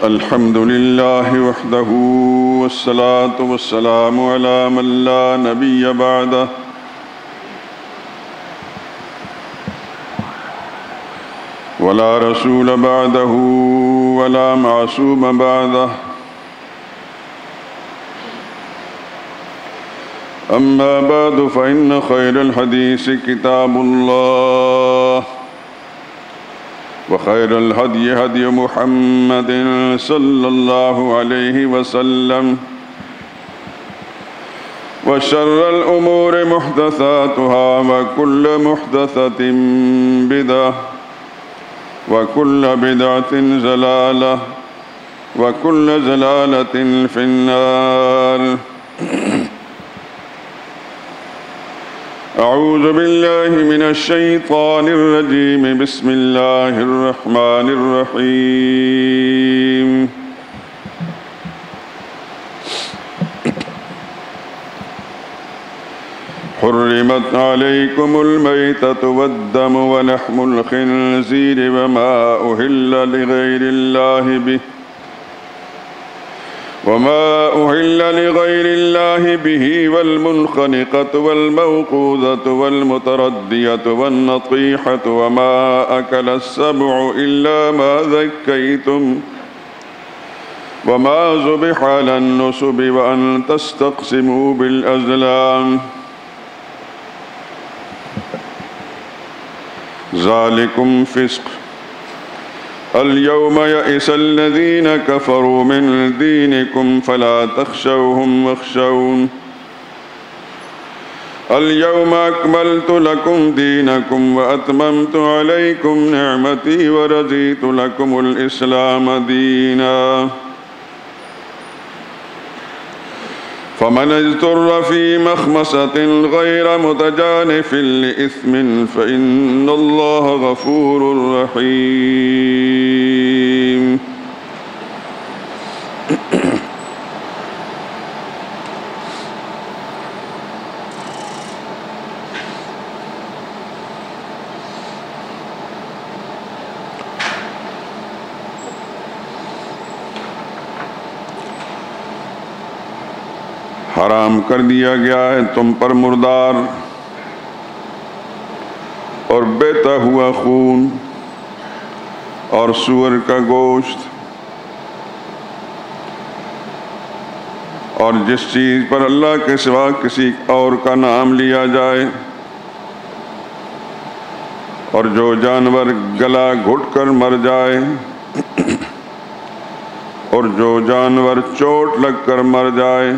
الحمد لله وحده والصلاة والسلام على من لا نبي بعده ولا رسول بعده ولا معصوم بعده أما بعد فإن خير الحديث كتاب الله وخير الهدي هدي محمد صلى الله عليه وسلم وشر الأمور محدثاتها وكل محدثة بدعة وكل بدعة ضلالة وكل ضلالة في النار. أعوذ بالله من الشيطان الرجيم. بسم الله الرحمن الرحيم. حرمت عليكم الميتة والدم ولحم الخنزير وما أهل لغير الله به والمنخنقة والموقوذة والمتردية والنطيحة وما أكل السبع إلا ما ذكيتم وما ذبح على النصب وأن تستقسموا بالأزلام ذلكم فسق. اليوم يئس الذين كفروا من دينكم فلا تخشوهم واخشون. اليوم أكملت لكم دينكم وأتممت عليكم نعمتي ورضيت لكم الإسلام دينا. فمن اضطر في مخمصة غير متجانف لإثم فإن الله غفور رحيم. حرام کر دیا گیا ہے تم پر مردار اور بہتا ہوا خون اور سور کا گوشت اور جس چیز پر اللہ کے سوا کسی اور کا نام لیا جائے اور جو جانور گلا گھٹ کر مر جائے اور جو جانور چوٹ لگ کر مر جائے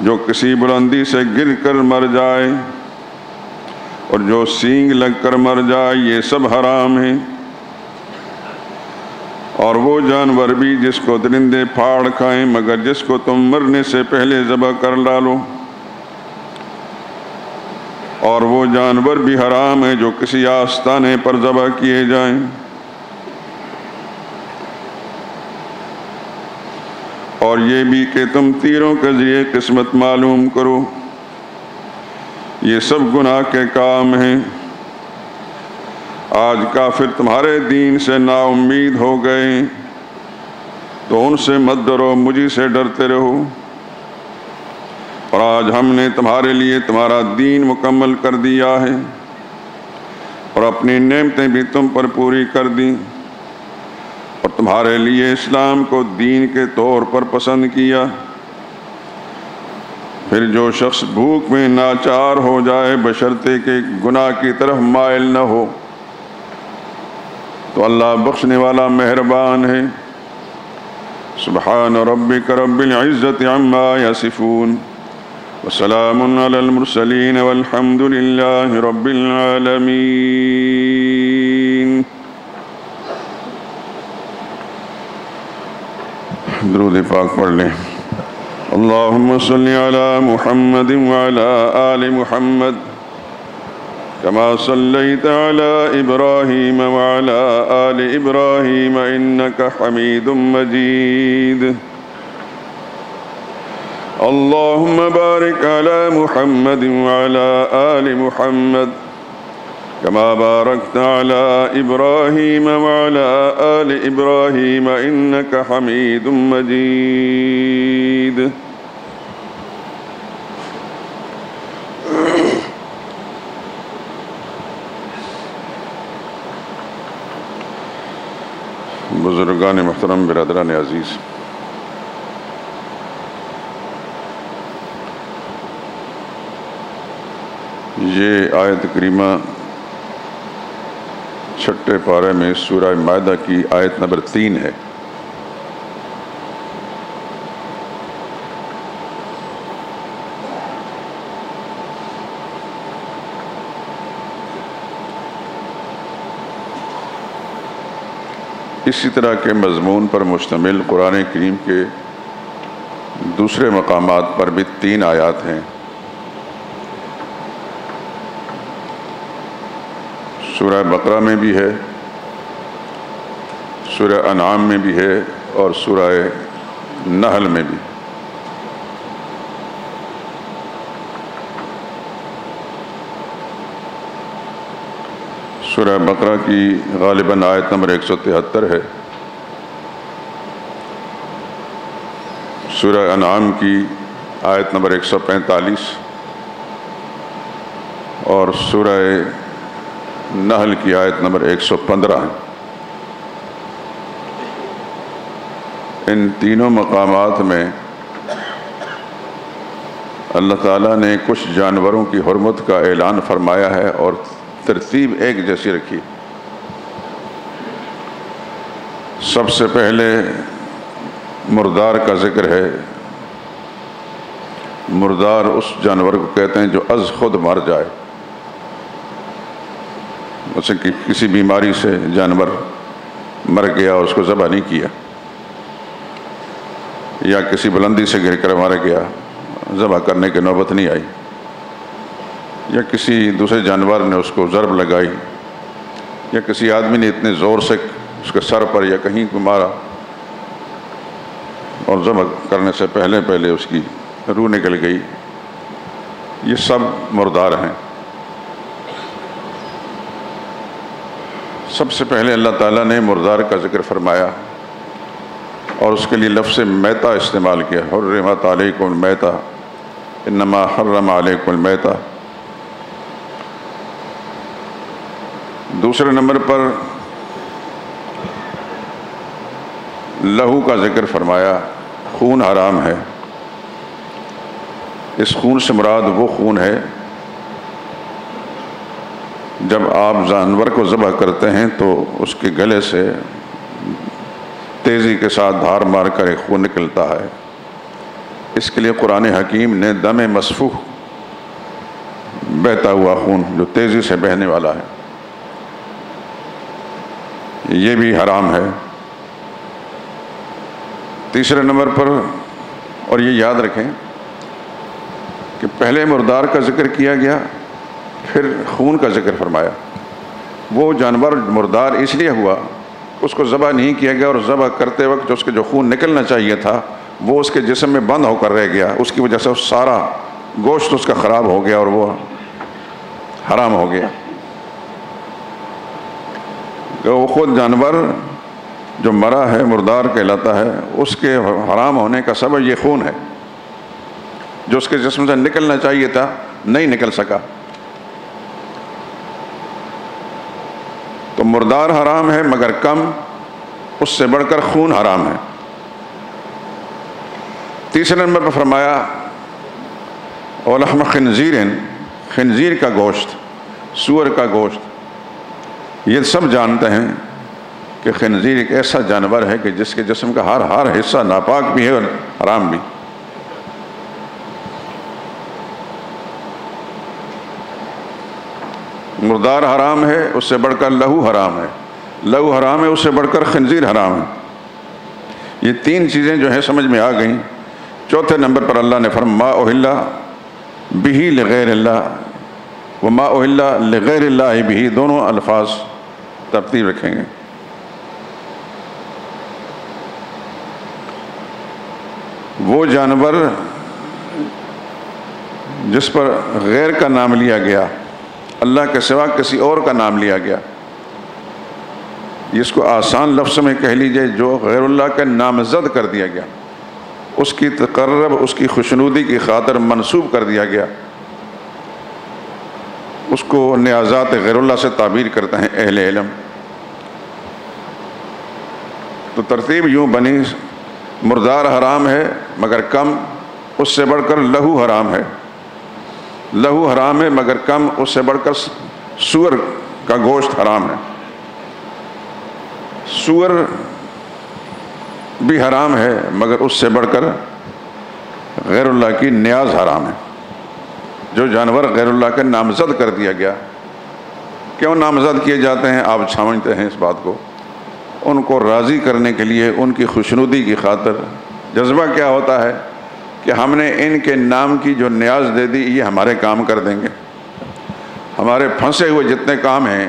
جو کسی بلندی سے گر کر مر جائے اور جو سینگ لگ کر مر جائے یہ سب حرام ہیں. اور وہ جانور بھی جس کو درندے پھاڑ کھائیں مگر جس کو تم مرنے سے پہلے ذبح کر ڈالو. اور وہ جانور بھی حرام ہیں جو کسی آستانے پر ذبح کیے جائیں. اور یہ بھی کہ تم تیروں کے ذریعے قسمت معلوم کرو. یہ سب گناہ کے کام ہیں. آج کافر تمہارے دین سے نا امید ہو گئے تو ان سے مت ڈرو، مجھی سے ڈرتے رہو. اور آج ہم نے تمہارے لیے تمہارا دین مکمل کر دیا ہے اور اپنی نعمتیں بھی تم پر پوری کر دیں اور تمہارے لیے اسلام کو دین کے طور پر پسند کیا. پھر جو شخص بھوک میں ناچار ہو جائے بشرطے کہ گناہ کی طرف مائل نہ ہو تو اللہ بخشنے والا مہربان ہے. سبحان ربک رب العزت عما یصفون وسلام علی المرسلین والحمد للہ رب العالمین. درود پاک پڑھ لیں. اللہم صلی علی محمد وعلی آل محمد کما صلیت علی ابراہیم وعلی آل ابراہیم انک حمید مجید. اللہم بارک علی محمد وعلی آل محمد كما باركت على إبراهيم وعلى آل إبراهيم إنك حميد مجيد. بزرگان محترم، برادران عزیز، یہ آیت کریمہ چھٹے پارے میں سورہ مائدہ کی آیت نمبر 3 ہے۔ اسی طرح کے مضمون پر مشتمل قرآن کریم کے دوسرے مقامات پر بھی 3 آیات ہیں۔ سورہ بقرہ میں بھی ہے، سورہ انعام میں بھی ہے، اور سورہ نحل میں بھی۔ سورہ بقرہ کی غالباً آیت نمبر 173 ہے، سورہ انعام کی آیت نمبر 145 اور سورہ نحل کی آیت نمبر 115 ہے۔ ان تینوں مقامات میں اللہ تعالیٰ نے کچھ جانوروں کی حرمت کا اعلان فرمایا ہے اور ترتیب ایک جیسی رکھی۔ سب سے پہلے مردار کا ذکر ہے۔ مردار اس جانور کو کہتے ہیں جو از خود مر جائے، جیسے کہ کسی بیماری سے جانور مر گیا اور اس کو ذبح نہیں کیا، یا کسی بلندی سے گر کر مر گیا، ذبح کرنے کی نوبت نہیں آئی، یا کسی دوسرے جانور نے اس کو ضرب لگائی، یا کسی آدمی نے اتنے زور سے اس کے سر پر یا کہیں کو مارا اور ذبح کرنے سے پہلے اس کی روح نکل گئی، یہ سب مردار ہیں۔ سب سے پہلے اللہ تعالیٰ نے مردار کا ذکر فرمایا اور اس کے لیے لفظ میتہ استعمال کیا، حرمت علیکم المیتہ انما حرم علیکم المیتہ۔ دوسرے نمبر پر لہو کا ذکر فرمایا، خون حرام ہے۔ اس خون سے مراد وہ خون ہے جب آپ جانور کو ذبح کرتے ہیں تو اس کے گلے سے تیزی کے ساتھ دھار مار کر ایک خون نکلتا ہے۔ اس کے لیے قرآن حکیم نے دم مسفوح، بہتا ہوا خون جو تیزی سے بہنے والا ہے، یہ بھی حرام ہے۔ تیسرے نمبر پر، اور یہ یاد رکھیں کہ پہلے مردار کا ذکر کیا گیا، پھر خون کا ذکر فرمایا۔ وہ جانور مردار اس لیے ہوا، اس کو ذبح نہیں کیا گیا، اور ذبح کرتے وقت اس کے جو خون نکلنا چاہیے تھا وہ اس کے جسم میں بند ہو کر رہ گیا، اس کی وجہ سے سارا گوشت اس کا خراب ہو گیا اور وہ حرام ہو گیا۔ وہ خود جانور جو مرا ہے مردار کہلاتا ہے، اس کے حرام ہونے کا سبب یہ خون ہے جو اس کے جسم سے نکلنا چاہیے تھا، نہیں نکل سکا۔ تو مردار حرام ہے مگر کم، اس سے بڑھ کر خون حرام ہے۔ تیسرے نمبر پر فرمایا وَلَحْمَ خِنْزِيرٍ، خنزیر کا گوشت، سور کا گوشت۔ یہ سب جانتے ہیں کہ خنزیر ایک ایسا جانور ہے کہ جس کے جسم کا ہر حصہ ناپاک بھی ہے اور حرام بھی۔ مردار حرام ہے، اس سے بڑھ کر لہو حرام ہے، لہو حرام ہے، اس سے بڑھ کر خنزیر حرام ہے۔ یہ 3 چیزیں جو ہیں سمجھ میں آ گئیں۔ چوتھے نمبر پر اللہ نے فرمایا ما اہل بہ لغیر اللہ وما اہل لغیر اللہ بہ، دونوں الفاظ ترتیب رکھیں گے۔ وہ جانور جس پر غیر کا نام لیا گیا، اللہ کے سوا کسی اور کا نام لیا گیا۔ اس کو آسان لفظ میں کہہ لیجئے، جو غیر اللہ کا نامزد کر دیا گیا، اس کی تقرب، اس کی خوشنودی کی خاطر منسوب کر دیا گیا، اس کو نیازات غیر اللہ سے تعبیر کرتے ہیں اہل علم۔ تو ترتیب یوں بنی، مردار حرام ہے مگر کم، اس سے بڑھ کر لہو حرام ہے، لہو حرام ہے مگر کم، اس سے بڑھ کر سور کا گوشت حرام ہے، سور بھی حرام ہے مگر اس سے بڑھ کر غیر اللہ کی نیاز حرام ہے۔ جو جانور غیر اللہ کا نامزد کر دیا گیا، کیوں نامزد کیے جاتے ہیں آپ سمجھتے ہیں اس بات کو؟ ان کو راضی کرنے کے لیے، ان کی خوشنودی کی خاطر۔ جذبہ کیا ہوتا ہے کہ ہم نے ان کے نام کی جو نیاز دے دی، یہ ہمارے کام کر دیں گے، ہمارے پھنسے ہوئے جتنے کام ہیں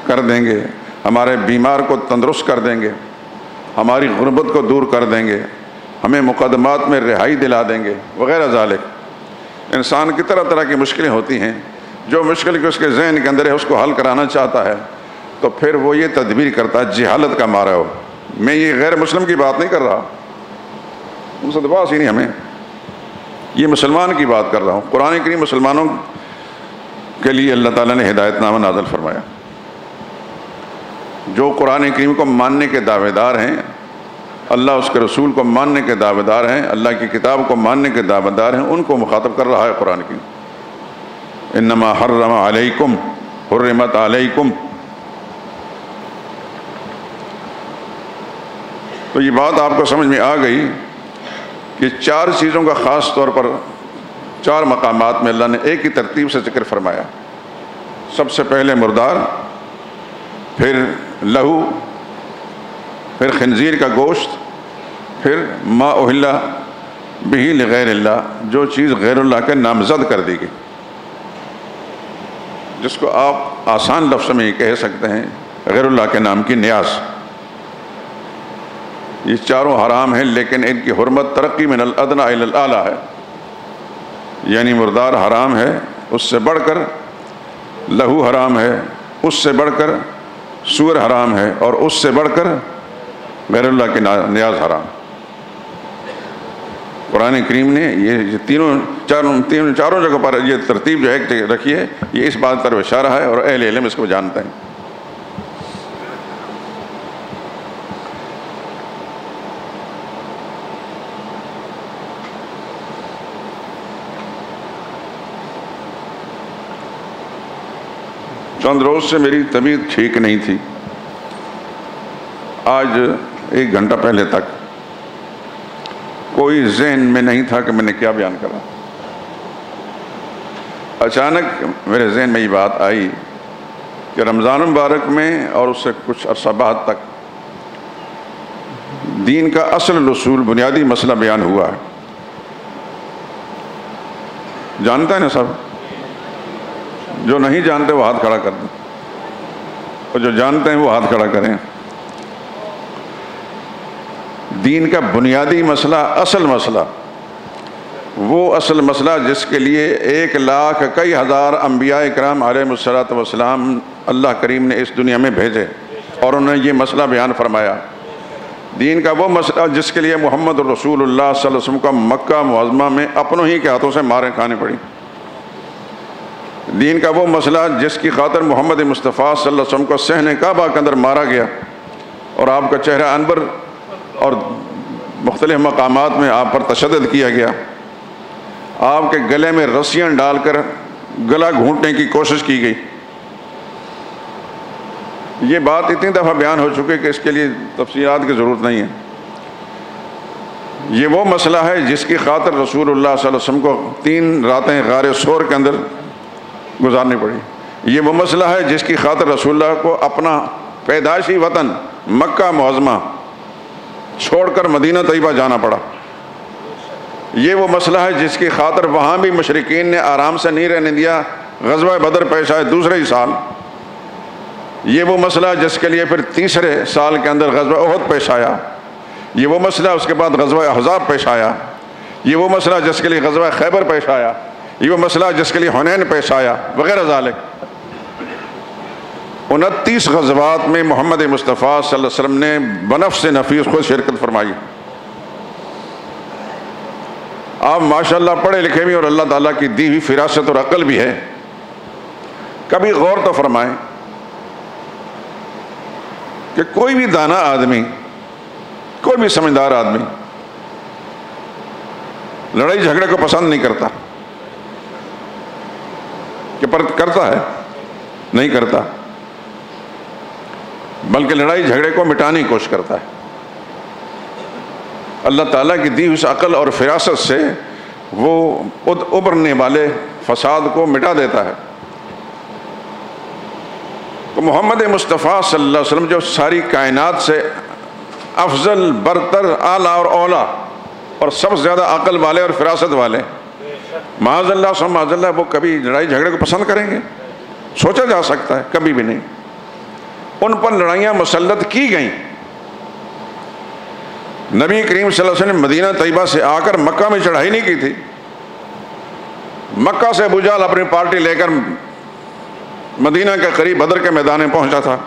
کر دیں گے، ہمارے بیمار کو تندرست کر دیں گے، ہماری غربت کو دور کر دیں گے، ہمیں مقدمات میں رہائی دلا دیں گے وغیرہ ذالک۔ انسان کی طرح طرح کی مشکلیں ہوتی ہیں، جو مشکل کہ اس کے ذہن کے اندر ہے اس کو حل کرانا چاہتا ہے، تو پھر وہ یہ تدبیر کرتا ہے جہالت کا مارا ہو۔ میں یہ غیر مسلم کی بات نہیں کر رہا، ان سے دباس ہی نہیں ہمیں، یہ مسلمان کی بات کر رہا ہوں۔ قرآن کریم مسلمانوں کے لیے اللہ تعالیٰ نے ہدایت نامہ نازل فرمایا۔ جو قرآن کریم کو ماننے کے دعوے دار ہیں، اللہ اس کے رسول کو ماننے کے دعوے دار ہیں، اللہ کی کتاب کو ماننے کے دعوے دار ہیں، ان کو مخاطب کر رہا ہے قرآن کریم۔ انما حرم علیکم، حرمت علیکم۔ تو یہ بات آپ کو سمجھ میں آ گئی کہ چار چیزوں کا خاص طور پر چار مقامات میں اللہ نے ایک ہی ترتیب سے ذکر فرمایا۔ سب سے پہلے مردار، پھر لہو، پھر خنزیر کا گوشت، پھر ما اہل بہ لغیر اللہ، جو چیز غیر اللہ کے نامزد کر دی گئی، جس کو آپ آسان لفظ میں یہ کہہ سکتے ہیں غیر اللہ کے نام کی نیاز۔ یہ چاروں حرام ہیں، لیکن ان کی حرمت ترقی من الادنی الی الاعلی ہے، یعنی مردار حرام ہے، اس سے بڑھ کر لہو حرام ہے، اس سے بڑھ کر سور حرام ہے، اور اس سے بڑھ کر غیر اللہ کی نیاز حرام۔ قرآن کریم نے یہ چاروں جگہ پر یہ ترتیب جو ہے رکھی ہے، یہ اس بات پر اشارہ ہے، اور اہل علم اس کو جانتے ہیں۔ چند روز سے میری طبیعت ٹھیک نہیں تھی، آج 1 گھنٹہ پہلے تک کوئی ذہن میں نہیں تھا کہ میں نے کیا بیان کرا۔ اچانک میرے ذہن میں یہ بات آئی کہ رمضان مبارک میں اور اس سے کچھ عرصہ بعد تک دین کا اصل اصول، بنیادی مسئلہ بیان ہوا ہے۔ جانتا ہے نا سب؟ جو نہیں جانتے وہ ہاتھ کھڑا کر دیں، اور جو جانتے ہیں وہ ہاتھ کھڑا کریں۔ دین کا بنیادی مسئلہ، اصل مسئلہ، وہ اصل مسئلہ جس کے لیے 1,00,000 کئی ہزار انبیاء اکرام علیہ الصلوۃ والسلام اللہ کریم نے اس دنیا میں بھیجے، اور انہوں نے یہ مسئلہ بیان فرمایا۔ دین کا وہ مسئلہ جس کے لیے محمد رسول اللہ صلی اللہ علیہ وسلم کا مکہ معظمہ میں اپنوں ہی کے ہاتھوں سے ماریں کھانے پڑی۔ دین کا وہ مسئلہ جس کی خاطر محمد مصطفیٰ صلی اللہ علیہ وسلم کو صحن کعبہ کے اندر مارا گیا، اور آپ کا چہرہ انور اور مختلف مقامات میں آپ پر تشدد کیا گیا، آپ کے گلے میں رسیاں ڈال کر گلا گھونٹنے کی کوشش کی گئی۔ یہ بات اتنی دفعہ بیان ہو چکی کہ اس کے لیے تفصیلات کی ضرورت نہیں ہے۔ یہ وہ مسئلہ ہے جس کی خاطر رسول اللہ صلی اللہ علیہ وسلم کو 3 راتیں غار ثور کے اندر گزارنی پڑی۔ یہ وہ مسئلہ ہے جس کی خاطر رسول اللہ کو اپنا پیدائشی وطن مکہ معظمہ چھوڑ کر مدینہ طیبہ جانا پڑا۔ یہ وہ مسئلہ ہے جس کی خاطر وہاں بھی مشرکین نے آرام سے نہیں رہنے دیا، غزوہ بدر پیش آئے دوسرے ہی سال۔ یہ وہ مسئلہ جس کے لیے پھر تیسرے سال کے اندر غزوہ احد پیش آیا۔ یہ وہ مسئلہ اس کے بعد غزوہ احزاب پیش آیا۔ یہ وہ مسئلہ جس کے لیے غزوہ خیبر پیش آیا۔ یہ وہ مسئلہ جس کے لیے حنین پیش آیا وغیرہ ذالک. 29 غزوات میں محمد مصطفیٰ صلی اللہ علیہ وسلم نے بنفس نفیس خود شرکت فرمائی. آپ ماشاءاللہ پڑھے لکھے بھی اور اللہ تعالیٰ کی دی ہوئی فراست اور عقل بھی ہے. کبھی غور تو فرمائیں کہ کوئی بھی دانا آدمی، کوئی بھی سمجھدار آدمی لڑائی جھگڑے کو پسند نہیں کرتا. کہ پر کرتا ہے؟ نہیں کرتا، بلکہ لڑائی جھگڑے کو مٹانے کی کوشش کرتا ہے. اللہ تعالیٰ کی دی اس عقل اور فراست سے وہ ابھرنے والے فساد کو مٹا دیتا ہے. تو محمد مصطفیٰ صلی اللہ علیہ وسلم جو ساری کائنات سے افضل، برتر، اعلیٰ اور اولیٰ اور سب سے زیادہ عقل والے اور فراست والے، معاذ اللہ ثم معاذ اللہ وہ کبھی لڑائی جھگڑے کو پسند کریں گے؟ سوچا جا سکتا ہے؟ کبھی بھی نہیں. ان پر لڑائیاں مسلط کی گئیں. نبی کریم صلی اللہ علیہ وسلم نے مدینہ طیبہ سے آ کر مکہ میں چڑھائی نہیں کی تھی. مکہ سے ابو جہل اپنی پارٹی لے کر مدینہ کے قریب بدر کے میدان میں پہنچا تھا.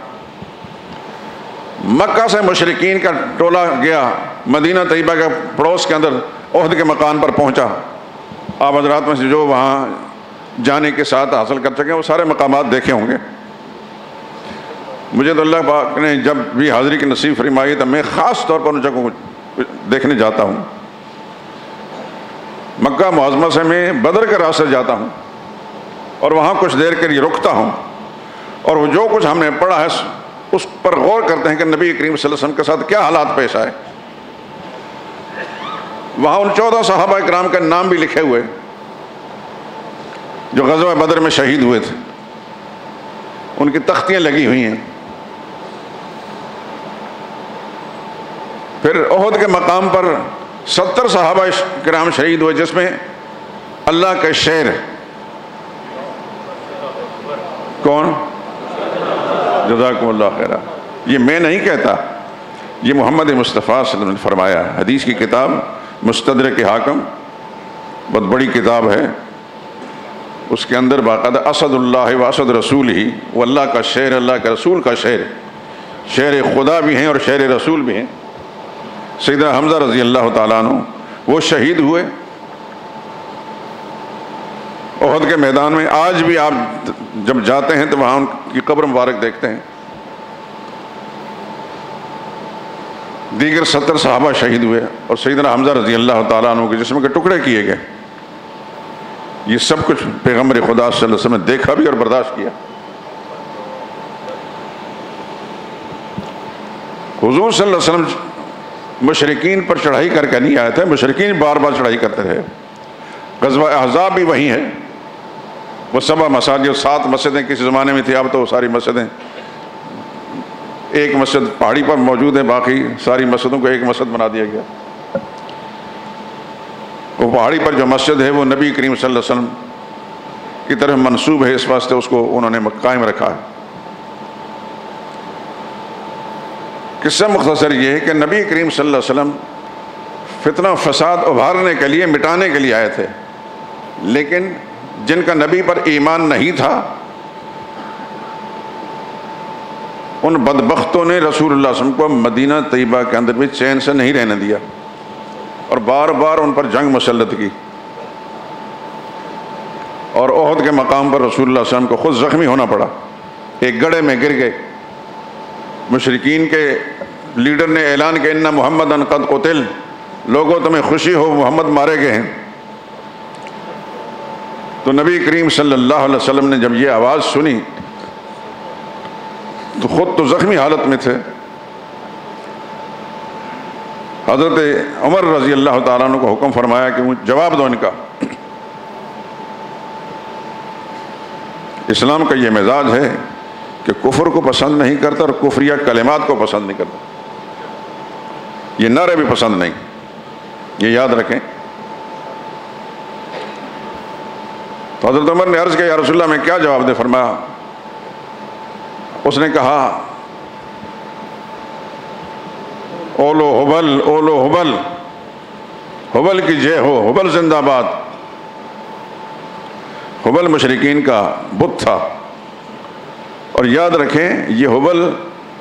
مکہ سے مشرکین کا ٹولہ گیا مدینہ طیبہ کے پڑوس کے اندر احد کے مکان پر پہنچا. آپ حضرات میں سے جو وہاں جانے کے ساتھ حاصل کر سکیں وہ سارے مقامات دیکھے ہوں گے. مجھے تو اللہ پاک نے جب بھی حاضری کی نصیب فرمائی تو میں خاص طور پر ان جگہوں کو دیکھنے جاتا ہوں. مکہ معظمہ سے میں بدر کے راستے جاتا ہوں اور وہاں کچھ دیر کے لیے رکتا ہوں اور وہ جو کچھ ہم نے پڑھا ہے اس پر غور کرتے ہیں کہ نبی کریم صلی اللہ علیہ وسلم کے ساتھ کیا حالات پیش آئے. وہاں ان 14 صحابہ کرام کے نام بھی لکھے ہوئے جو غزوہ بدر میں شہید ہوئے تھے. ان کی تختیاں لگی ہوئی ہیں. پھر احد کے مقام پر 70 صحابہ کرام شہید ہوئے جس میں اللہ کے شیر کون؟ جزاکم اللہ خیرہ. یہ میں نہیں کہتا، یہ محمد مصطفیٰ صلی اللہ علیہ وسلم نے فرمایا. حدیث کی کتاب مستدرک حاکم بہت بڑی کتاب ہے، اس کے اندر باقاعدہ اسد اللہ و اسد رسول ہی، وہ اللہ کا شعر، اللہ کے رسول کا شعر، شعر خدا بھی ہیں اور شعر رسول بھی ہیں. سیدنا حمزہ رضی اللہ تعالیٰ عنہ وہ شہید ہوئے احد کے میدان میں. آج بھی آپ جب جاتے ہیں تو وہاں ان کی قبر مبارک دیکھتے ہیں. دیگر 70 صحابہ شہید ہوئے اور سیدنا حمزہ رضی اللہ تعالیٰ عنہ کے جسم کے ٹکڑے کیے گئے. یہ سب کچھ پیغمبر خدا صلی اللہ علیہ وسلم نے دیکھا بھی اور برداشت کیا. حضور صلی اللہ علیہ وسلم مشرکین پر چڑھائی کر کے نہیں آئے تھے، مشرکین بار بار چڑھائی کرتے رہے. غزوہ احزاب بھی وہی ہے. وہ 7 مساجد 7 مسجدیں کسی زمانے میں تھی، اب تو ساری مسجدیں، ایک مسجد پہاڑی پر موجود ہے، باقی ساری مسجدوں کو ایک مسجد بنا دیا گیا. وہ پہاڑی پر جو مسجد ہے وہ نبی کریم صلی اللہ علیہ وسلم کی طرف منسوب ہے، اس واسطے اس کو انہوں نے قائم رکھا ہے. قصہ مختصر یہ ہے کہ نبی کریم صلی اللہ علیہ وسلم فتنہ فساد ابھارنے کے لیے، مٹانے کے لیے آئے تھے، لیکن جن کا نبی پر ایمان نہیں تھا ان بدبختوں نے رسول اللہ صلی اللہ علیہ وسلم کو مدینہ طیبہ کے اندر بھی چین سے نہیں رہنے دیا اور بار بار ان پر جنگ مسلط کی. اور احد کے مقام پر رسول اللہ صلی اللہ علیہ وسلم کو خود زخمی ہونا پڑا. ایک گڑھے میں گر گئے. مشرکین کے لیڈر نے اعلان کیا ان محمدً قد قتل، لوگوں تمہیں خوشی ہو محمد مارے گئے ہیں. تو نبی کریم صلی اللہ علیہ وسلم نے جب یہ آواز سنی تو خود تو زخمی حالت میں تھے. حضرت عمر رضی اللہ تعالیٰ عنہ کو حکم فرمایا کہ جواب دو ان کا. اسلام کا یہ مزاج ہے کہ کفر کو پسند نہیں کرتا اور کفریہ کلمات کو پسند نہیں کرتا. یہ نعرے بھی پسند نہیں، یہ یاد رکھیں. تو حضرت عمر نے عرض کیا یا رسول اللہ میں کیا جواب دے؟ فرمایا، اس نے کہا اولو حبل اولو حبل، حبل کی جے ہو، حبل زندہ باد. حبل مشرکین کا بت تھا، اور یاد رکھیں یہ حبل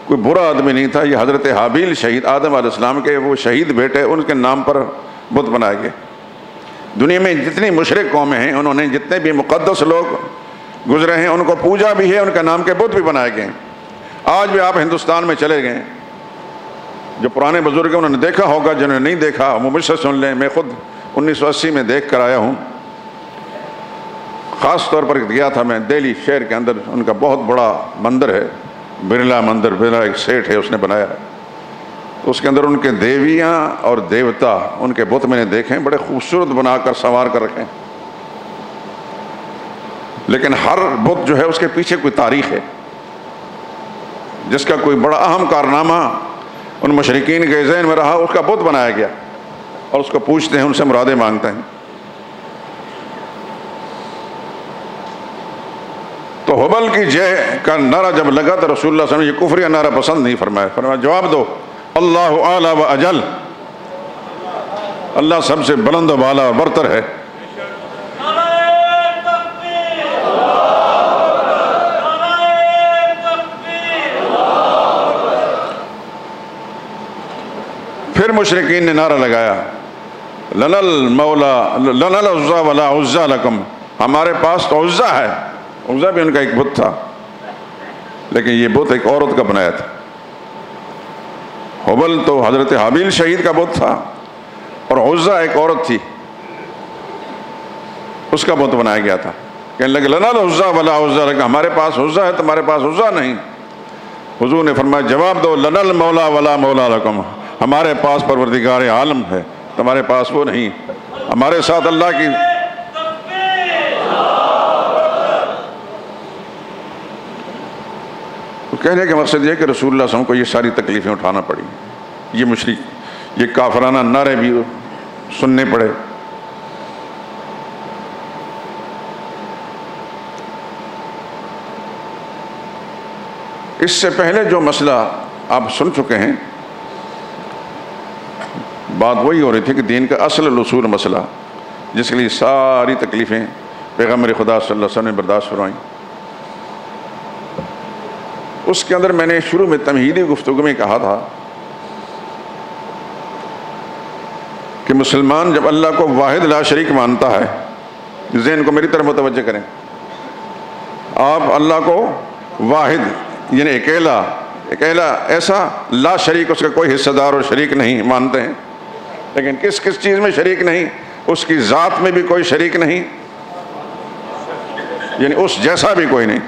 کوئی برا آدمی نہیں تھا، یہ حضرت حابیل شہید آدم علیہ السلام کے وہ شہید بیٹے، ان کے نام پر بت بنائے گئے۔ دنیا میں جتنی مشرک قومیں ہیں انہوں نے جتنے بھی مقدس لوگ گزرے ہیں ان کو پوجا بھی ہے، ان کے نام کے بت بھی بنائے گئے ہیں۔ آج بھی آپ ہندوستان میں چلے گئے، جو پرانے بزرگ ہیں انہوں نے دیکھا ہوگا، جنہوں نے نہیں دیکھا وہ مجھ سے سن لیں، میں خود 1980 میں دیکھ کر آیا ہوں، خاص طور پر گیا تھا میں دہلی شہر کے اندر، ان کا بہت بڑا مندر ہے، برلا مندر، برلا ایک سیٹ ہے اس نے بنایا ہے، اس کے اندر ان کے دیویاں اور دیوتا ان کے بت میں نے دیکھے، بڑے خوبصورت بنا کر سنوار کر رکھے، لیکن ہر بت جو ہے اس کے پیچھے کوئی تاریخ ہے، جس کا کوئی بڑا اہم کارنامہ ان مشرکین کے ذہن میں رہا، اس کا بت بنایا گیا اور اس کو پوچھتے ہیں، ان سے مرادیں مانگتے ہیں۔ تو حبل کی جے کا نعرہ جب لگا تو رسول اللہ صلی اللہ علیہ وسلم نے یہ کفری نعرہ پسند نہیں فرمایا، فرمایا جواب دو اللہ اعلی و اجل، اللہ سب سے بلند و بالا اور برتر ہے۔ پھر مشرکین نے نعرہ لگایا لنا المولا لنا العزا ولا عزا لکم، ہمارے پاس تو عزا ہے، عزا بھی ان کا ایک بت تھا، لیکن یہ بت ایک عورت کا بنایا تھا۔ حبل تو حضرت حابیل شہید کا بت تھا، اور عزا ایک عورت تھی، اس کا بت بنایا گیا تھا۔ کہنے لگے لنا العزا ولا عزا لکم، ہمارے پاس عزا ہے تمہارے پاس عزا نہیں۔ حضور نے فرمایا جواب دو لنا المولا ولا مولا لکم، ہمارے پاس پروردگار عالم ہے تمہارے پاس وہ نہیں، ہمارے ساتھ اللہ کی۔ کہنے کا مقصد یہ کہ رسول اللہ صلی اللہ علیہ وسلم کو یہ ساری تکلیفیں اٹھانا پڑی، یہ مشرک یہ کافرانہ نعرے بھی سننے پڑے۔ اس سے پہلے جو مسئلہ آپ سن چکے ہیں، بات وہی ہو رہی تھی کہ دین کا اصل الاصول مسئلہ جس کے لیے ساری تکلیفیں پیغمبر خدا صلی اللہ علیہ وسلم نے برداشت فرمائیں، اس کے اندر میں نے شروع میں تمہیدی گفتگو میں کہا تھا کہ مسلمان جب اللہ کو واحد لا شریک مانتا ہے، ذہن کو میری طرف متوجہ کریں، آپ اللہ کو واحد یعنی اکیلا ایسا لا شریک، اس کا کوئی حصہ دار اور شریک نہیں مانتے ہیں، لیکن کس کس چیز میں شریک نہیں؟ اس کی ذات میں بھی کوئی شریک نہیں، یعنی اس جیسا بھی کوئی نہیں،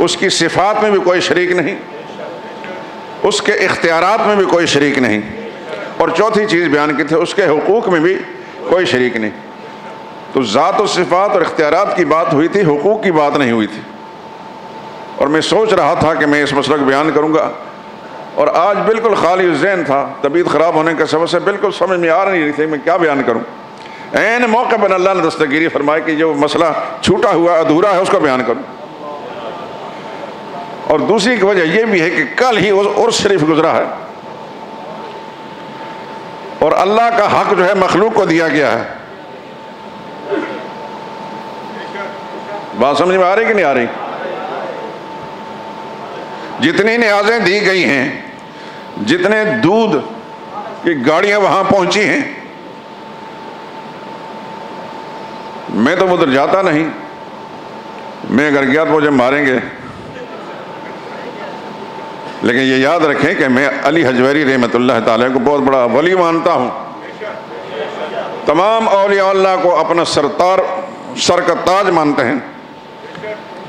اس کی صفات میں بھی کوئی شریک نہیں، اس کے اختیارات میں بھی کوئی شریک نہیں، اور چوتھی چیز بیان کی تھی اس کے حقوق میں بھی کوئی شریک نہیں۔ تو ذات و صفات اور اختیارات کی بات ہوئی تھی، حقوق کی بات نہیں ہوئی تھی، اور میں سوچ رہا تھا کہ میں اس مسئلہ کو بیان کروں گا، اور آج بالکل خالی ذہن تھا، طبیعت خراب ہونے کے سبب سے بالکل سمجھ میں آ نہیں رہی تھی میں کیا بیان کروں۔ عین موقع پر اللہ نے دستگیری فرمائی کہ جو مسئلہ چھوٹا ہوا ادھورا ہے اس کو بیان کروں۔ اور دوسری کی وجہ یہ بھی ہے کہ کل ہی عرس شریف گزرا ہے، اور اللہ کا حق جو ہے مخلوق کو دیا گیا ہے۔ بات سمجھ میں آ رہی کہ نہیں آ رہی؟ جتنی نیازیں دی گئی ہیں، جتنے دودھ کی گاڑیاں وہاں پہنچی ہیں، میں تو ادھر جاتا نہیں، میں اگر گیا تو مجھے ماریں گے، لیکن یہ یاد رکھیں کہ میں علی حجویری رحمۃ اللہ تعالیٰ کو بہت بڑا ولی مانتا ہوں، تمام اولیاء اللہ کو اپنا سر کا تاج مانتے ہیں،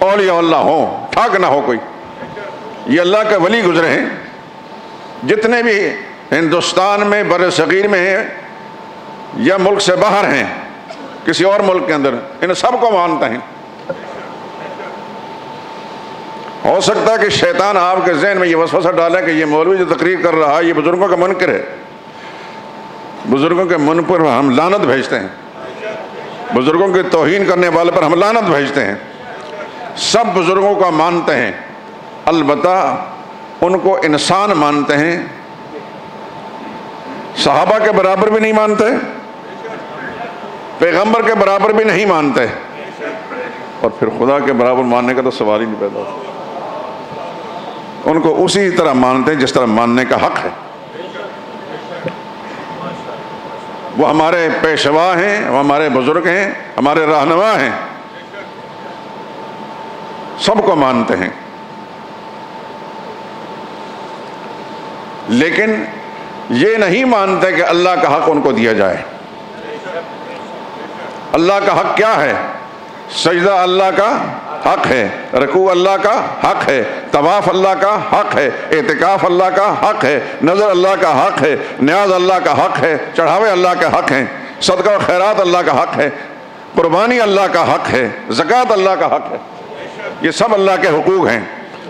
اولیاء اللہ ہو ٹھاک نہ ہو کوئی، یہ اللہ کے ولی گزرے ہیں، جتنے بھی ہندوستان میں بر صغیر میں ہیں یا ملک سے باہر ہیں کسی اور ملک کے اندر، ان سب کو مانتے ہیں۔ ہو سکتا ہے کہ شیطان آپ کے ذہن میں یہ وسوسہ ڈالے کہ یہ مولوی جو تقریر کر رہا ہے یہ بزرگوں کا منکر ہے، بزرگوں کے من پر ہم لعنت بھیجتے ہیں، بزرگوں کی توہین کرنے والے پر ہم لعنت بھیجتے ہیں۔ سب بزرگوں کو مانتے ہیں، البتہ ان کو انسان مانتے ہیں، صحابہ کے برابر بھی نہیں مانتے، پیغمبر کے برابر بھی نہیں مانتے، اور پھر خدا کے برابر ماننے کا تو سوال ہی نہیں پیدا ہوتا. ان کو اسی طرح مانتے ہیں جس طرح ماننے کا حق ہے. وہ ہمارے پیشوا ہیں، وہ ہمارے بزرگ ہیں، ہمارے رہنما ہیں، سب کو مانتے ہیں. لیکن یہ نہیں مانتے کہ اللہ کا حق ان کو دیا جائے. اللہ کا حق کیا ہے؟ سجدہ اللہ کا حق ہے، رکوع اللہ کا حق ہے، طواف اللہ کا حق ہے، اعتکاف اللہ کا حق ہے، نظر اللہ کا حق ہے، نیاز اللہ کا حق ہے، چڑھاوے اللہ کے حق ہیں، صدقہ و خیرات اللہ کا حق ہے، قربانی اللہ کا حق ہے، زکوٰۃ اللہ کا حق ہے. یہ سب اللہ کے حقوق ہیں.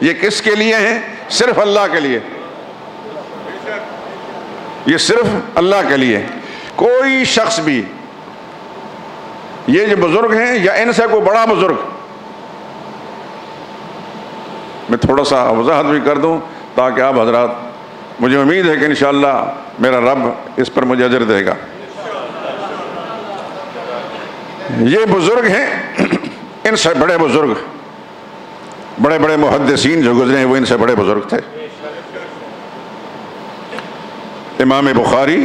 یہ کس کے لیے ہیں؟ صرف اللہ کے لیے. یہ صرف اللہ کے لیے. کوئی شخص بھی، یہ جو بزرگ ہیں یا ان سے کوئی بڑا بزرگ، میں تھوڑا سا وضاحت بھی کر دوں تاکہ آپ حضرات، مجھے امید ہے کہ انشاءاللہ میرا رب اس پر مجھے اجر دے گا. یہ بزرگ ہیں، ان سے بڑے بزرگ، بڑے بڑے محدثین جو گزرے ہیں وہ ان سے بڑے بزرگ تھے. امام بخاری،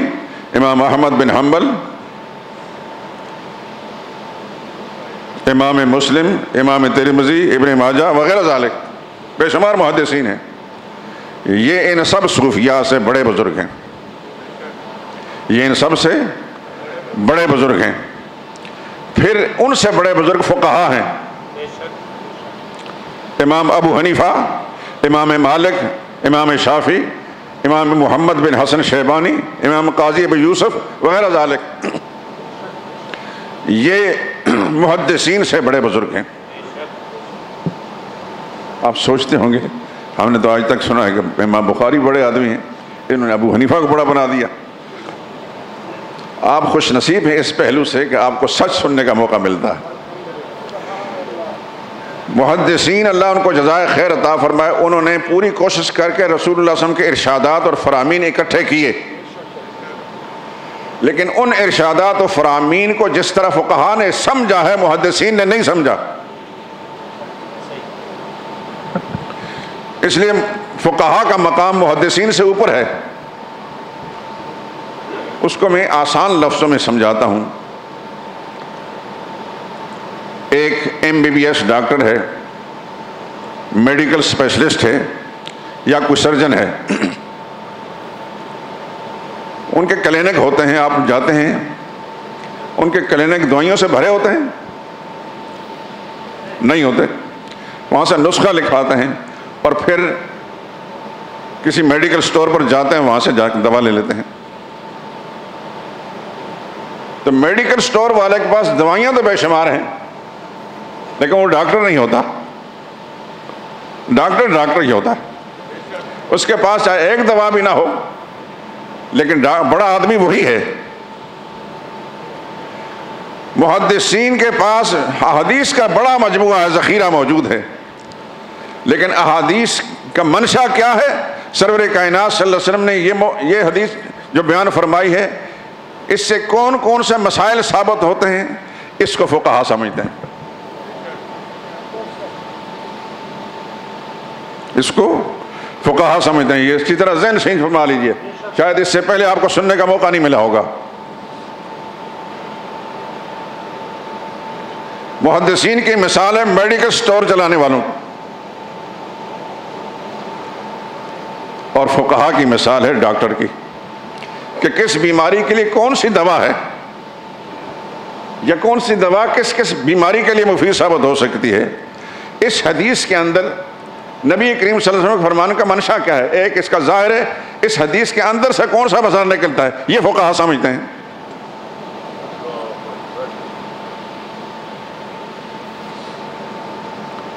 امام احمد بن حنبل، امام مسلم، امام ترمذی، ابن ماجہ وغیرہ ذالک بے شمار محدثین ہیں. یہ ان سب صوفیاء سے بڑے بزرگ ہیں. یہ ان سب سے بڑے بزرگ ہیں. پھر ان سے بڑے بزرگ فقہا ہیں. امام ابو حنیفہ، امام مالک، امام شافعی، امام محمد بن حسن شیبانی، امام قاضی ابو یوسف وغیرہ ذالک. یہ محدثین سے بڑے بزرگ ہیں. آپ سوچتے ہوں گے ہم نے تو آج تک سنا ہے کہ امام بخاری بڑے آدمی ہیں، انہوں نے ابو حنیفہ کو بڑا بنا دیا. آپ خوش نصیب ہیں اس پہلو سے کہ آپ کو سچ سننے کا موقع ملتا ہے. محدثین اللہ ان کو جزائے خیر عطا فرمائے، انہوں نے پوری کوشش کر کے رسول اللہ صلی اللہ علیہ وسلم کے ارشادات اور فرامین اکٹھے کیے. لیکن ان ارشادات و فرامین کو جس طرح فقہا نے سمجھا ہے محدثین نے نہیں سمجھا. اس لیے فقہا کا مقام محدثین سے اوپر ہے. اس کو میں آسان لفظوں میں سمجھاتا ہوں. ایک MBBS ڈاکٹر ہے، میڈیکل اسپیشلسٹ ہے یا کوئی سرجن ہے. ان کے کلینک ہوتے ہیں، آپ جاتے ہیں، ان کے کلینک دوائیوں سے بھرے ہوتے ہیں؟ نہیں ہوتے. وہاں سے نسخہ لکھواتے ہیں اور پھر کسی میڈیکل سٹور پر جاتے ہیں، وہاں سے جا کے دوا لے لیتے ہیں. تو میڈیکل سٹور والے کے پاس دوائیاں تو بے شمار ہیں، لیکن وہ ڈاکٹر نہیں ہوتا. ڈاکٹر ہی ہوتا ہے. اس کے پاس چاہے ایک دوا بھی نہ ہو لیکن بڑا آدمی وہی ہے. محدثین کے پاس احادیث کا بڑا مجموعہ ہے، ذخیرہ موجود ہے، لیکن احادیث کا منشا کیا ہے؟ سرور کائنات صلی اللہ علیہ وسلم نے یہ حدیث جو بیان فرمائی ہے، اس سے کون کون سے مسائل ثابت ہوتے ہیں، اس کو فقہا سمجھتے ہیں. اس کو فقہا سمجھتے ہیں. یہ اسی طرح ذہن سے فرما لیجئے، شاید اس سے پہلے آپ کو سننے کا موقع نہیں ملا ہوگا. محدثین کی مثال ہے میڈیکل سٹور چلانے والوں، اور فقہا کی مثال ہے ڈاکٹر کی، کہ کس بیماری کے لیے کون سی دوا ہے یا کون سی دوا کس بیماری کے لیے مفید ثابت ہو سکتی ہے. اس حدیث کے اندر نبی کریم صلی اللہ علیہ وسلم کے فرمان کا منشا کیا ہے؟ ایک اس کا ظاہر ہے، اس حدیث کے اندر سے کون سا مسئلہ نکلتا ہے، یہ فقہا سمجھتے ہیں.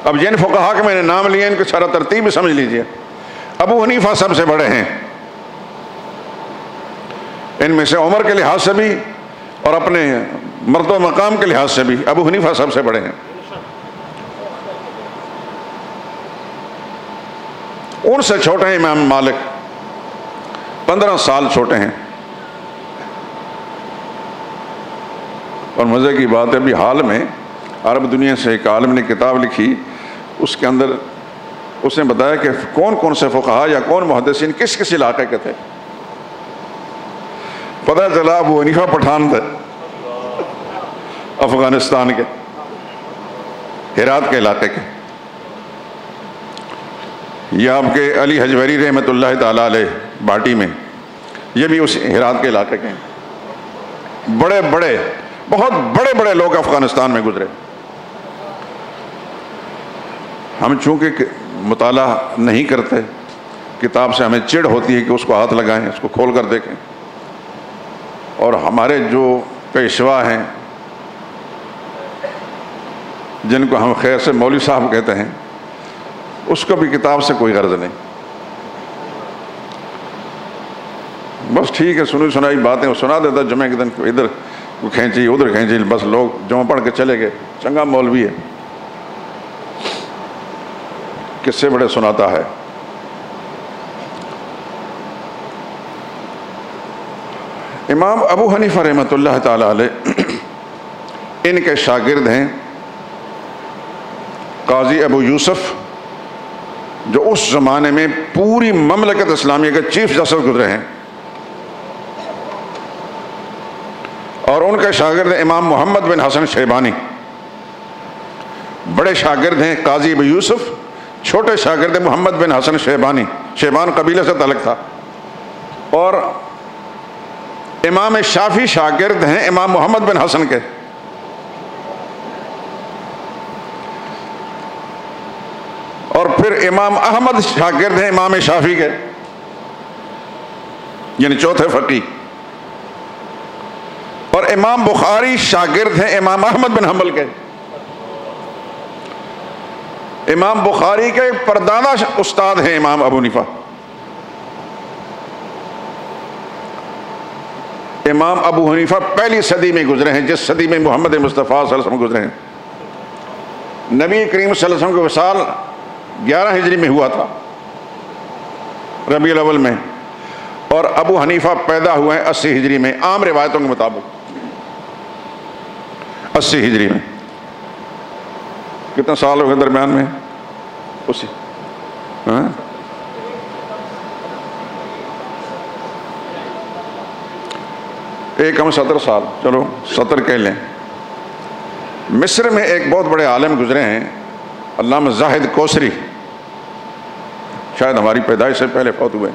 اب جن فقہا کے میں نے نام لیے ان کی سارا ترتیب بھی سمجھ لیجئے. ابو حنیفہ سب سے بڑے ہیں، ان میں سے عمر کے لحاظ سے بھی اور اپنے مرتبہ و مقام کے لحاظ سے بھی ابو حنیفہ سب سے بڑے ہیں. ان سے چھوٹے ہیں امام مالک، 15 سال چھوٹے ہیں. اور مزے کی بات ہے، ابھی حال میں عرب دنیا سے ایک عالم نے کتاب لکھی، اس کے اندر اس نے بتایا کہ کون کون سے فقہا یا کون محدثین کس کس علاقے کے تھے. پتہ چلا ابو حنیفہ پٹھان تھے، افغانستان کے، ہرات کے علاقے کے. یہ آپ کے علی حجویری رحمۃ اللہ تعالیٰ علیہ باٹی میں، یہ بھی اس ہرات کے علاقے کے ہیں. بڑے بڑے بہت بڑے بڑے لوگ افغانستان میں گزرے. ہم چونکہ مطالعہ نہیں کرتے، کتاب سے ہمیں چڑ ہوتی ہے کہ اس کو ہاتھ لگائیں، اس کو کھول کر دیکھیں. اور ہمارے جو پیشوا ہیں جن کو ہم خیر سے مولوی صاحب کہتے ہیں، اس کو بھی کتاب سے کوئی غرض نہیں. بس ٹھیک ہے، سنی سنائی باتیں وہ سنا دیتا، جمعہ کے دن ادھر کھینچی ادھر کھینچی، بس لوگ جمعہ پڑھ کے چلے گئے. چنگا مولوی ہے، قصے بڑے سناتا ہے. امام ابو حنیفہ رحمۃ اللہ تعالی علیہ، ان کے شاگرد ہیں قاضی ابو یوسف، جو اس زمانے میں پوری مملکت اسلامیہ کے چیف جسٹس گزرے ہیں. اور ان کے شاگرد امام محمد بن حسن شیبانی، بڑے شاگرد ہیں قاضی ابو یوسف، چھوٹے شاگرد محمد بن حسن شیبانی، شیبان قبیلے سے تعلق تھا. اور امام شافعی شاگرد ہیں امام محمد بن حسن کے. اور پھر امام احمد شاگرد ہیں امام شافعی کے، یعنی چوتھے فقیہ. اور امام بخاری شاگرد ہیں امام احمد بن حنبل کے. امام بخاری کے پردادا استاد ہیں امام ابو حنیفہ. امام ابو حنیفہ پہلی صدی میں گزرے ہیں، جس صدی میں محمد مصطفیٰ صلی اللہ علیہ وسلم گزرے ہیں. نبی کریم صلی اللہ علیہ وسلم کا وصال 11 ہجری میں ہوا تھا، ربیع الاول میں. اور ابو حنیفہ پیدا ہوئے ہیں 80 ہجری میں، عام روایتوں کے مطابق 80 ہجری میں. کتنا سال ہو گئے درمیان میں اسی؟ ایک ہم 70 سال، چلو 70 کہہ لیں. مصر میں ایک بہت بڑے عالم گزرے ہیں، علامہ زاہد کوثری، شاید ہماری پیدائش سے پہلے فوت ہوئے.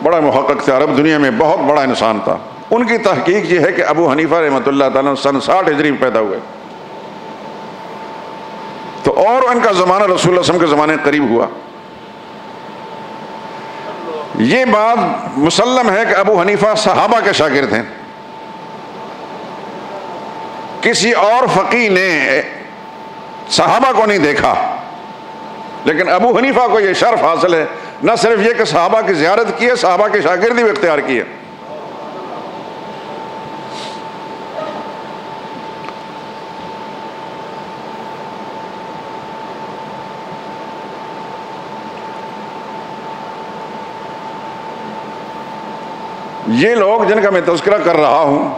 بڑا محقق تھے، عرب دنیا میں بہت بڑا انسان تھا. ان کی تحقیق یہ ہے کہ ابو حنیفہ رحمۃ اللہ تعالیٰ سن 60 ہجری میں پیدا ہوئے، تو اور ان کا زمانہ رسول اللہ صلی اللہ علیہ وسلم کے زمانے قریب ہوا. یہ بات مسلم ہے کہ ابو حنیفہ صحابہ کے شاگرد ہیں. کسی اور فقیہ نے صحابہ کو نہیں دیکھا، لیکن ابو حنیفہ کو یہ شرف حاصل ہے، نہ صرف یہ کہ صحابہ کی زیارت کی ہے، صحابہ کی شاگردی بھی اختیار کی ہے. یہ لوگ جن کا میں تذکرہ کر رہا ہوں،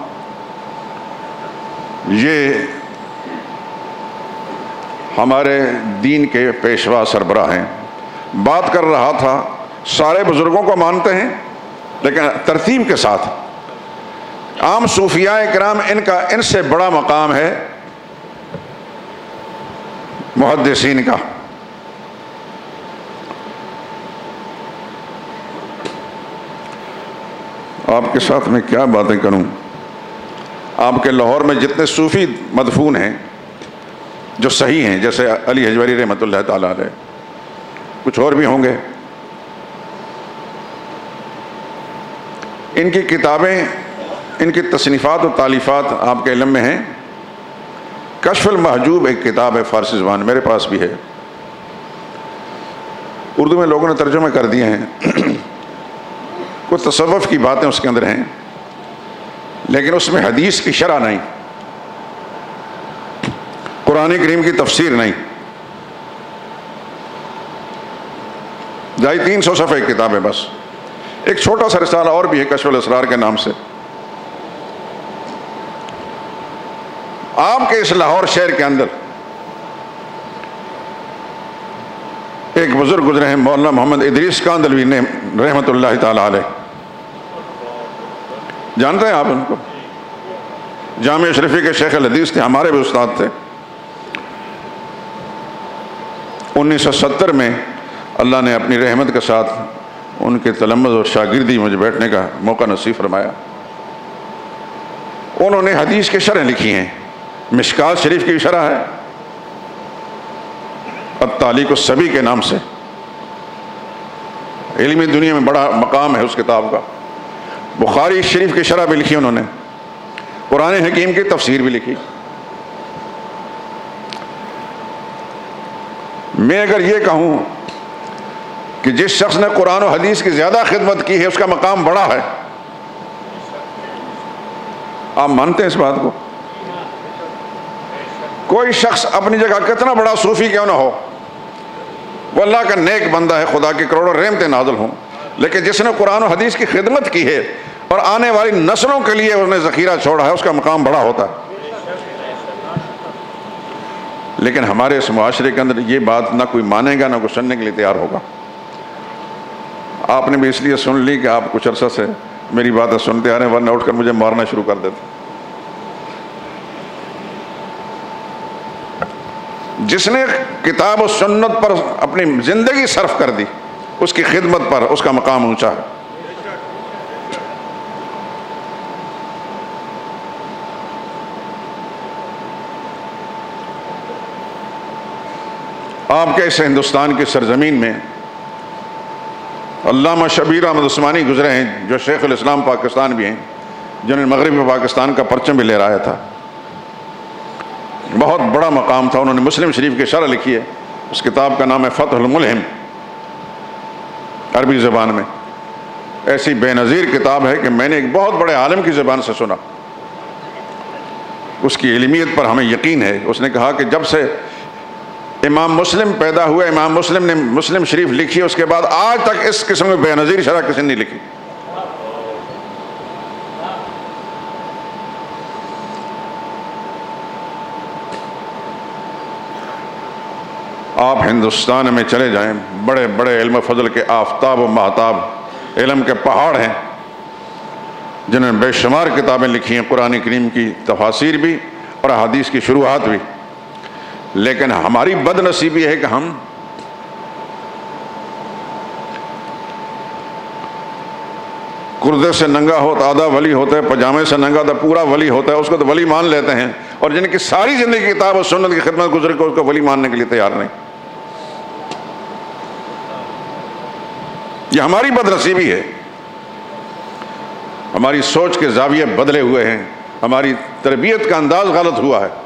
یہ ہمارے دین کے پیشوا سربراہ ہیں. بات کر رہا تھا، سارے بزرگوں کو مانتے ہیں لیکن ترتیب کے ساتھ. عام صوفیاء کرام ان سے بڑا مقام ہے محدثین کا. آپ کے ساتھ میں کیا باتیں کروں. آپ کے لاہور میں جتنے صوفی مدفون ہیں جو صحیح ہیں، جیسے علی حجویری رحمۃ اللہ تعالیٰ علیہ، کچھ اور بھی ہوں گے، ان کی کتابیں، ان کی تصنیفات و تالیفات آپ کے علم میں ہیں. کشف المحجوب ایک کتاب ہے فارسی زبان، میرے پاس بھی ہے، اردو میں لوگوں نے ترجمہ کر دیے ہیں. کچھ تصوف کی باتیں اس کے اندر ہیں، لیکن اس میں حدیث کی شرح نہیں، قرآن کریم کی تفسیر نہیں. 350 صفحے کی کتاب ہے بس. ایک چھوٹا سا رسالہ اور بھی ہے کشف الاسرار کے نام سے. آپ کے اس لاہور شہر کے اندر ایک بزرگ گزرے ہیں مولانا محمد ادریس کاندلوی نے رحمۃ اللہ تعالی علیہ، جانتے ہیں آپ ان کو؟ جامعہ شریفی کے شیخ الحدیث تھے، ہمارے بھی استاد تھے۔ 1970 میں اللہ نے اپنی رحمت کے ساتھ ان کے تلمذ اور شاگردی مجھے بیٹھنے کا موقع نصیب فرمایا۔ انہوں نے حدیث کی شرح لکھی ہیں، مشکات شریف کی شرح ہے، التعلیق الصبی کے نام سے، علمی دنیا میں بڑا مقام ہے اس کتاب کا۔ بخاری شریف کی شرح بھی لکھی انہوں نے، قرآن حکیم کی تفسیر بھی لکھی۔ میں اگر یہ کہوں کہ جس شخص نے قرآن و حدیث کی زیادہ خدمت کی ہے اس کا مقام بڑا ہے، آپ مانتے ہیں اس بات کو؟ کوئی شخص اپنی جگہ کتنا بڑا صوفی کیوں نہ ہو، وہ اللہ کا نیک بندہ ہے، خدا کی کروڑوں رحمتیں نازل ہوں، لیکن جس نے قرآن و حدیث کی خدمت کی ہے اور آنے والی نسلوں کے لیے انہیں ذخیرہ چھوڑا ہے، اس کا مقام بڑا ہوتا ہے۔ لیکن ہمارے اس معاشرے کے اندر یہ بات نہ کوئی مانے گا، نہ کوئی سننے کے لیے تیار ہوگا۔ آپ نے بھی اس لیے سن لی کہ آپ کچھ عرصہ سے میری باتیں سنتے آ رہے ہیں، ورنہ اٹھ کر مجھے مارنا شروع کر دیتے۔ جس نے کتاب و سنت پر اپنی زندگی صرف کر دی، اس کی خدمت پر اس کا مقام اونچا ہے۔ آپ کے اس ہندوستان کی سرزمین میں علامہ شبیر احمد عثمانی گزرے ہیں، جو شیخ الاسلام پاکستان بھی ہیں، جنہوں نے مغربی پاکستان کا پرچم بھی لہرایا تھا۔ بہت بڑا مقام تھا۔ انہوں نے مسلم شریف کی شرح لکھی ہے، اس کتاب کا نام ہے فتح الملہم، عربی زبان میں۔ ایسی بے نظیر کتاب ہے کہ میں نے ایک بہت بڑے عالم کی زبان سے سنا، اس کی علمیت پر ہمیں یقین ہے۔ اس نے کہا کہ جب سے امام مسلم پیدا ہوا، امام مسلم نے مسلم شریف لکھی، اس کے بعد آج تک اس قسم میں بے نظیر شرح کسی نے نہیں لکھی۔ آپ ہندوستان میں چلے جائیں، بڑے بڑے علم و فضل کے آفتاب و مہتاب، علم کے پہاڑ ہیں، جنہوں نے بے شمار کتابیں لکھی ہیں، قرآن کریم کی تفاسیر بھی اور احادیث کی شروحات بھی۔ لیکن ہماری بد نصیبی ہے کہ ہم کردے سے ننگا ہوتا آدھا ولی ہوتا ہے، پجامے سے ننگا تو پورا ولی ہوتا ہے، اس کو تو ولی مان لیتے ہیں، اور جن کی ساری زندگی کتاب و سنت کی خدمت گزر کے اس کو ولی ماننے کے لیے تیار نہیں۔ یہ ہماری بد نصیبی ہے، ہماری سوچ کے زاویے بدلے ہوئے ہیں، ہماری تربیت کا انداز غلط ہوا ہے۔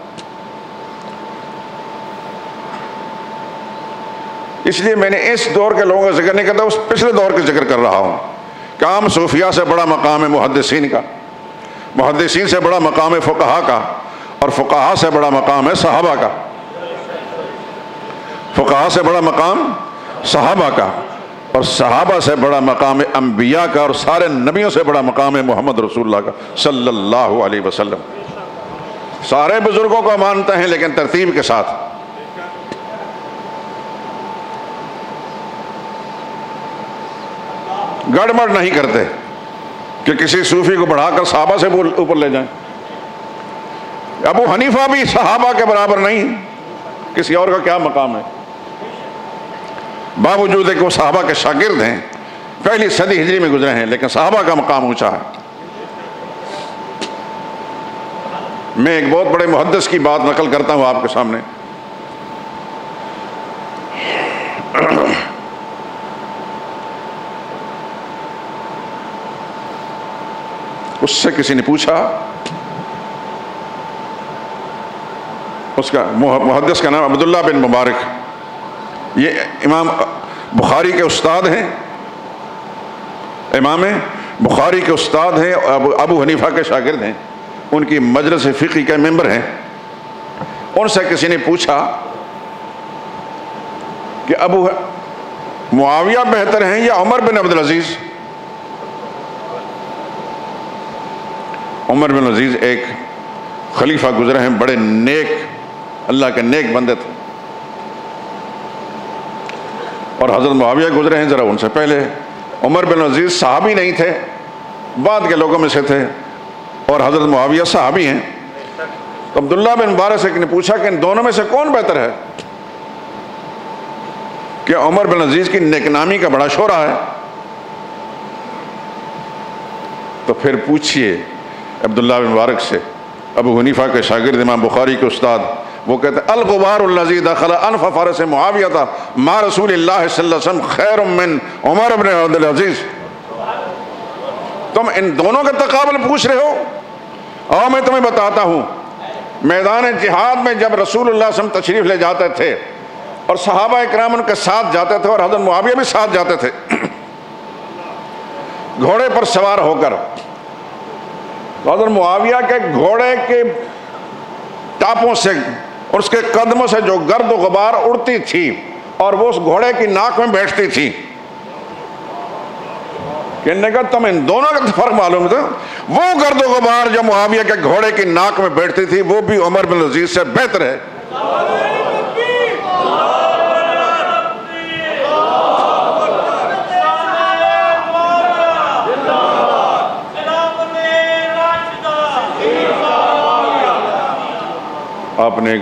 اس لیے میں نے اس دور کے لوگوں کا ذکر نہیں کرتا، اس پچھلے دور کا ذکر کر رہا ہوں کہ عام صوفیاء سے بڑا مقام ہے محدثین کا، محدثین سے بڑا مقام ہے فقہاء کا، اور فقہاء سے بڑا مقام ہے صحابہ کا، فقہاء سے بڑا مقام صحابہ کا، اور صحابہ سے بڑا مقام انبیاء کا، اور سارے نبیوں سے بڑا مقام ہے محمد رسول اللہ کا صلی اللہ علیہ وسلم۔ سارے بزرگوں کو مانتے ہیں لیکن ترتیب کے ساتھ۔ گڑبڑ نہیں کرتے کہ کسی صوفی کو بڑھا کر صحابہ سے اوپر لے جائیں۔ ابو حنیفہ بھی صحابہ کے برابر نہیں، کسی اور کا کیا مقام ہے، باوجود کہ وہ صحابہ کے شاگرد ہیں، پہلی صدی ہجری میں گزرے ہیں، لیکن صحابہ کا مقام اونچا ہے۔ میں ایک بہت بڑے محدث کی بات نقل کرتا ہوں آپ کے سامنے۔ اس سے کسی نے پوچھا، اس کا محدث کا نام عبداللہ بن مبارک، یہ امام بخاری کے استاد ہیں، امام بخاری کے استاد ہیں، ابو حنیفہ کے شاگرد ہیں، ان کی مجلس فقہ کے ممبر ہیں۔ ان سے کسی نے پوچھا کہ ابو معاویہ بہتر ہیں یا عمر بن عبدالعزیز؟ عمر بن عزیز ایک خلیفہ گزرے ہیں، بڑے نیک، اللہ کے نیک بندے تھے. اور حضرت معاویہ گزرے ہیں ذرا ان سے پہلے. عمر بن عزیز صحابی نہیں تھے، بعد کے لوگوں میں سے تھے، اور حضرت معاویہ صحابی ہیں. تو عبداللہ بن مبارک سے نے پوچھا کہ ان دونوں میں سے کون بہتر ہے؟ کہ عمر بن عزیز کی نیک نامی کا بڑا شورا ہے. تو پھر پوچھئے عبداللہ بن مبارک سے، ابو حنیفہ کے شاگرد امام بخاری کے استاد، وہ کہتے ہیں الغبار الذی دخل انف فارس معاویہ مع رسول اللہ صلی اللہ علیہ وسلم خیر من عمر بن عبد العزیز. تم ان دونوں کا تقابل پوچھ رہے ہو؟ اور میں تمہیں بتاتا ہوں، میدان جہاد میں جب رسول اللہ صلی اللہ علیہ وسلم تشریف لے جاتے تھے اور صحابہ اکرام ان کے ساتھ جاتے تھے اور حضرت معاویہ بھی ساتھ جاتے تھے گھوڑے پر سوار ہو کر، حضرت معاویہ کے گھوڑے کے ٹاپوں سے اور اس کے قدموں سے جو گرد و غبار اڑتی تھی اور وہ اس گھوڑے کی ناک میں بیٹھتی تھی. کہنے کا تم ان دونوں کا فرق معلوم تھا. وہ گرد و غبار جو معاویہ کے گھوڑے کی ناک میں بیٹھتی تھی وہ بھی عمر بن عزیز سے بہتر ہے. آپ نے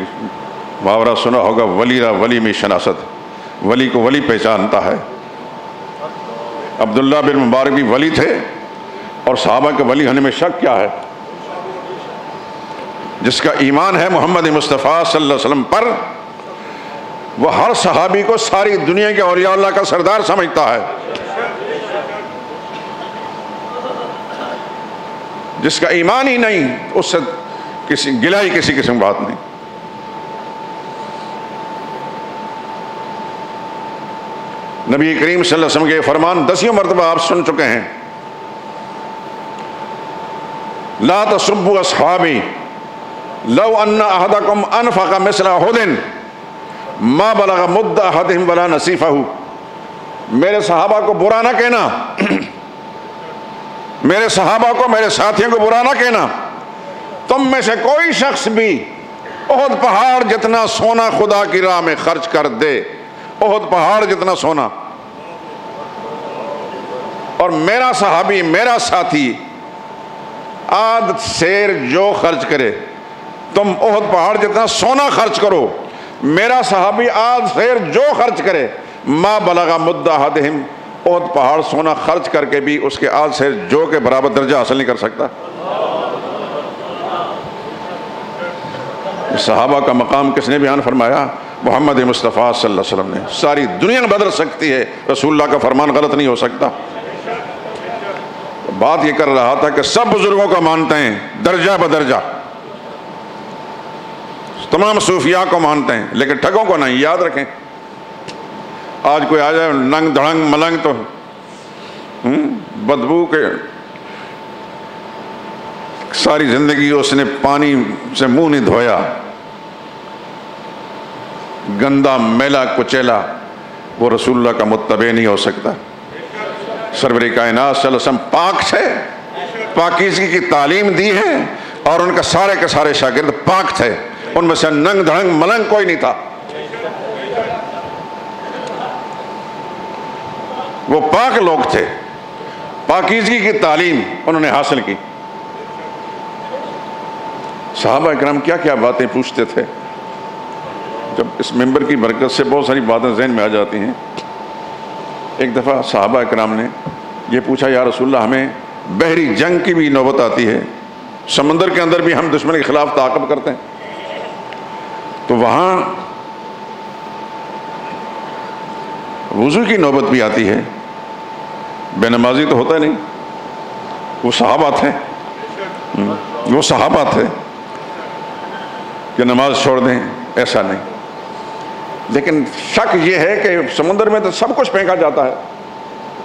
محاورہ سنا ہوگا، ولی را ولی میں شناست، ولی کو ولی پہچانتا ہے. عبداللہ بن مبارک بھی ولی تھے، اور صحابہ کے ولی ہونے میں شک کیا ہے؟ جس کا ایمان ہے محمد مصطفیٰ صلی اللہ علیہ وسلم پر، وہ ہر صحابی کو ساری دنیا کے اولیاء اللہ کا سردار سمجھتا ہے. جس کا ایمان ہی نہیں، اس سے کسی گلہ ہی کسی قسم بات نہیں. نبی کریم صلی اللہ علیہ وسلم کے فرمان 10 مرتبہ آپ سن چکے ہیں، لا تسبوا اصحابی لو ان احدکم انفق مثل احد ما بلغ مد احدہم ولا نصیفہ. میرے صحابہ کو برا نہ کہنا، میرے صحابہ کو، میرے ساتھیوں کو برا نہ کہنا. تم میں سے کوئی شخص بھی احد پہاڑ جتنا سونا خدا کی راہ میں خرچ کر دے، احد پہاڑ جتنا سونا، اور میرا صحابی، میرا ساتھی آدھ سیر جو خرچ کرے، تم احد پہاڑ جتنا سونا خرچ کرو، میرا صحابی آدھ سیر جو خرچ کرے، ما بلغ مد احدہم، احد پہاڑ سونا خرچ کر کے بھی اس کے آدھ سیر جو کے برابر درجہ حاصل نہیں کر سکتا. صحابہ کا مقام کس نے بیان فرمایا؟ محمد مصطفیٰ صلی اللہ علیہ وسلم نے. ساری دنیا بدل سکتی ہے، رسول اللہ کا فرمان غلط نہیں ہو سکتا. بات یہ کر رہا تھا کہ سب بزرگوں کو مانتے ہیں درجہ بدرجہ، تمام صوفیاء کو مانتے ہیں، لیکن ٹھگوں کو نہیں. یاد رکھیں، آج کوئی آ جائے ننگ دھڑنگ ملنگ تو بدبو کے ساری زندگی اس نے پانی سے منہ نہیں دھویا، گندا میلا کچیلا، وہ رسول اللہ کا متبع نہیں ہو سکتا. سرور کائنات صلی اللہ علیہ وسلم پاک تھے، پاکیزگی کی تعلیم دی ہے، اور ان کا سارے کے سارے شاگرد پاک تھے، ان میں سے ننگ دھڑنگ ملنگ کوئی نہیں تھا. وہ پاک لوگ تھے، پاکیزگی کی تعلیم انہوں نے حاصل کی. صحابہ اکرام کیا کیا باتیں پوچھتے تھے. جب اس ممبر کی برکت سے بہت ساری باتیں ذہن میں آ جاتی ہیں. ایک دفعہ صحابہ اکرام نے یہ پوچھا، یا رسول اللہ ہمیں بحری جنگ کی بھی نوبت آتی ہے، سمندر کے اندر بھی ہم دشمن کے خلاف تعاقب کرتے ہیں، تو وہاں وضو کی نوبت بھی آتی ہے، بے نمازی تو ہوتا نہیں. وہ صحابہ تھے، وہ صحابہ تھے کہ نماز چھوڑ دیں، ایسا نہیں. لیکن شک یہ ہے کہ سمندر میں تو سب کچھ پھینکا جاتا ہے،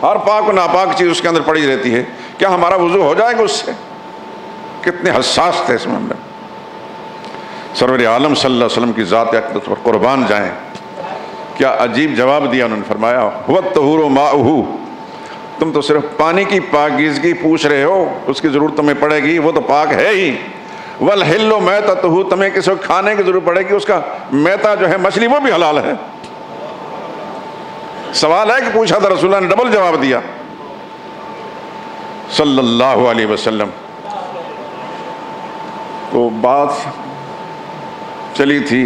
ہر پاک و ناپاک چیز اس کے اندر پڑی رہتی ہے، کیا ہمارا وضو ہو جائے گا اس سے؟ کتنے حساس تھے اس معاملے میں. سرور عالم صلی اللہ علیہ وسلم کی ذات اقدس پر قربان جائیں، کیا عجیب جواب دیا. انہوں نے فرمایا هو الطہور ماؤہ، تم تو صرف پانی کی پاکیزگی پوچھ رہے ہو، اس کی ضرورت تمہیں پڑے گی، وہ تو پاک ہے ہی. والحل میتتہ، تمہیں کسی کو کھانے کی ضرورت پڑے گی، اس کا میتا جو ہے مچھلی وہ بھی حلال ہے۔ سوال ہے کہ پوچھا تھا، رسول اللہ نے ڈبل جواب دیا صلی اللہ علیہ وسلم۔ تو بات چلی تھی،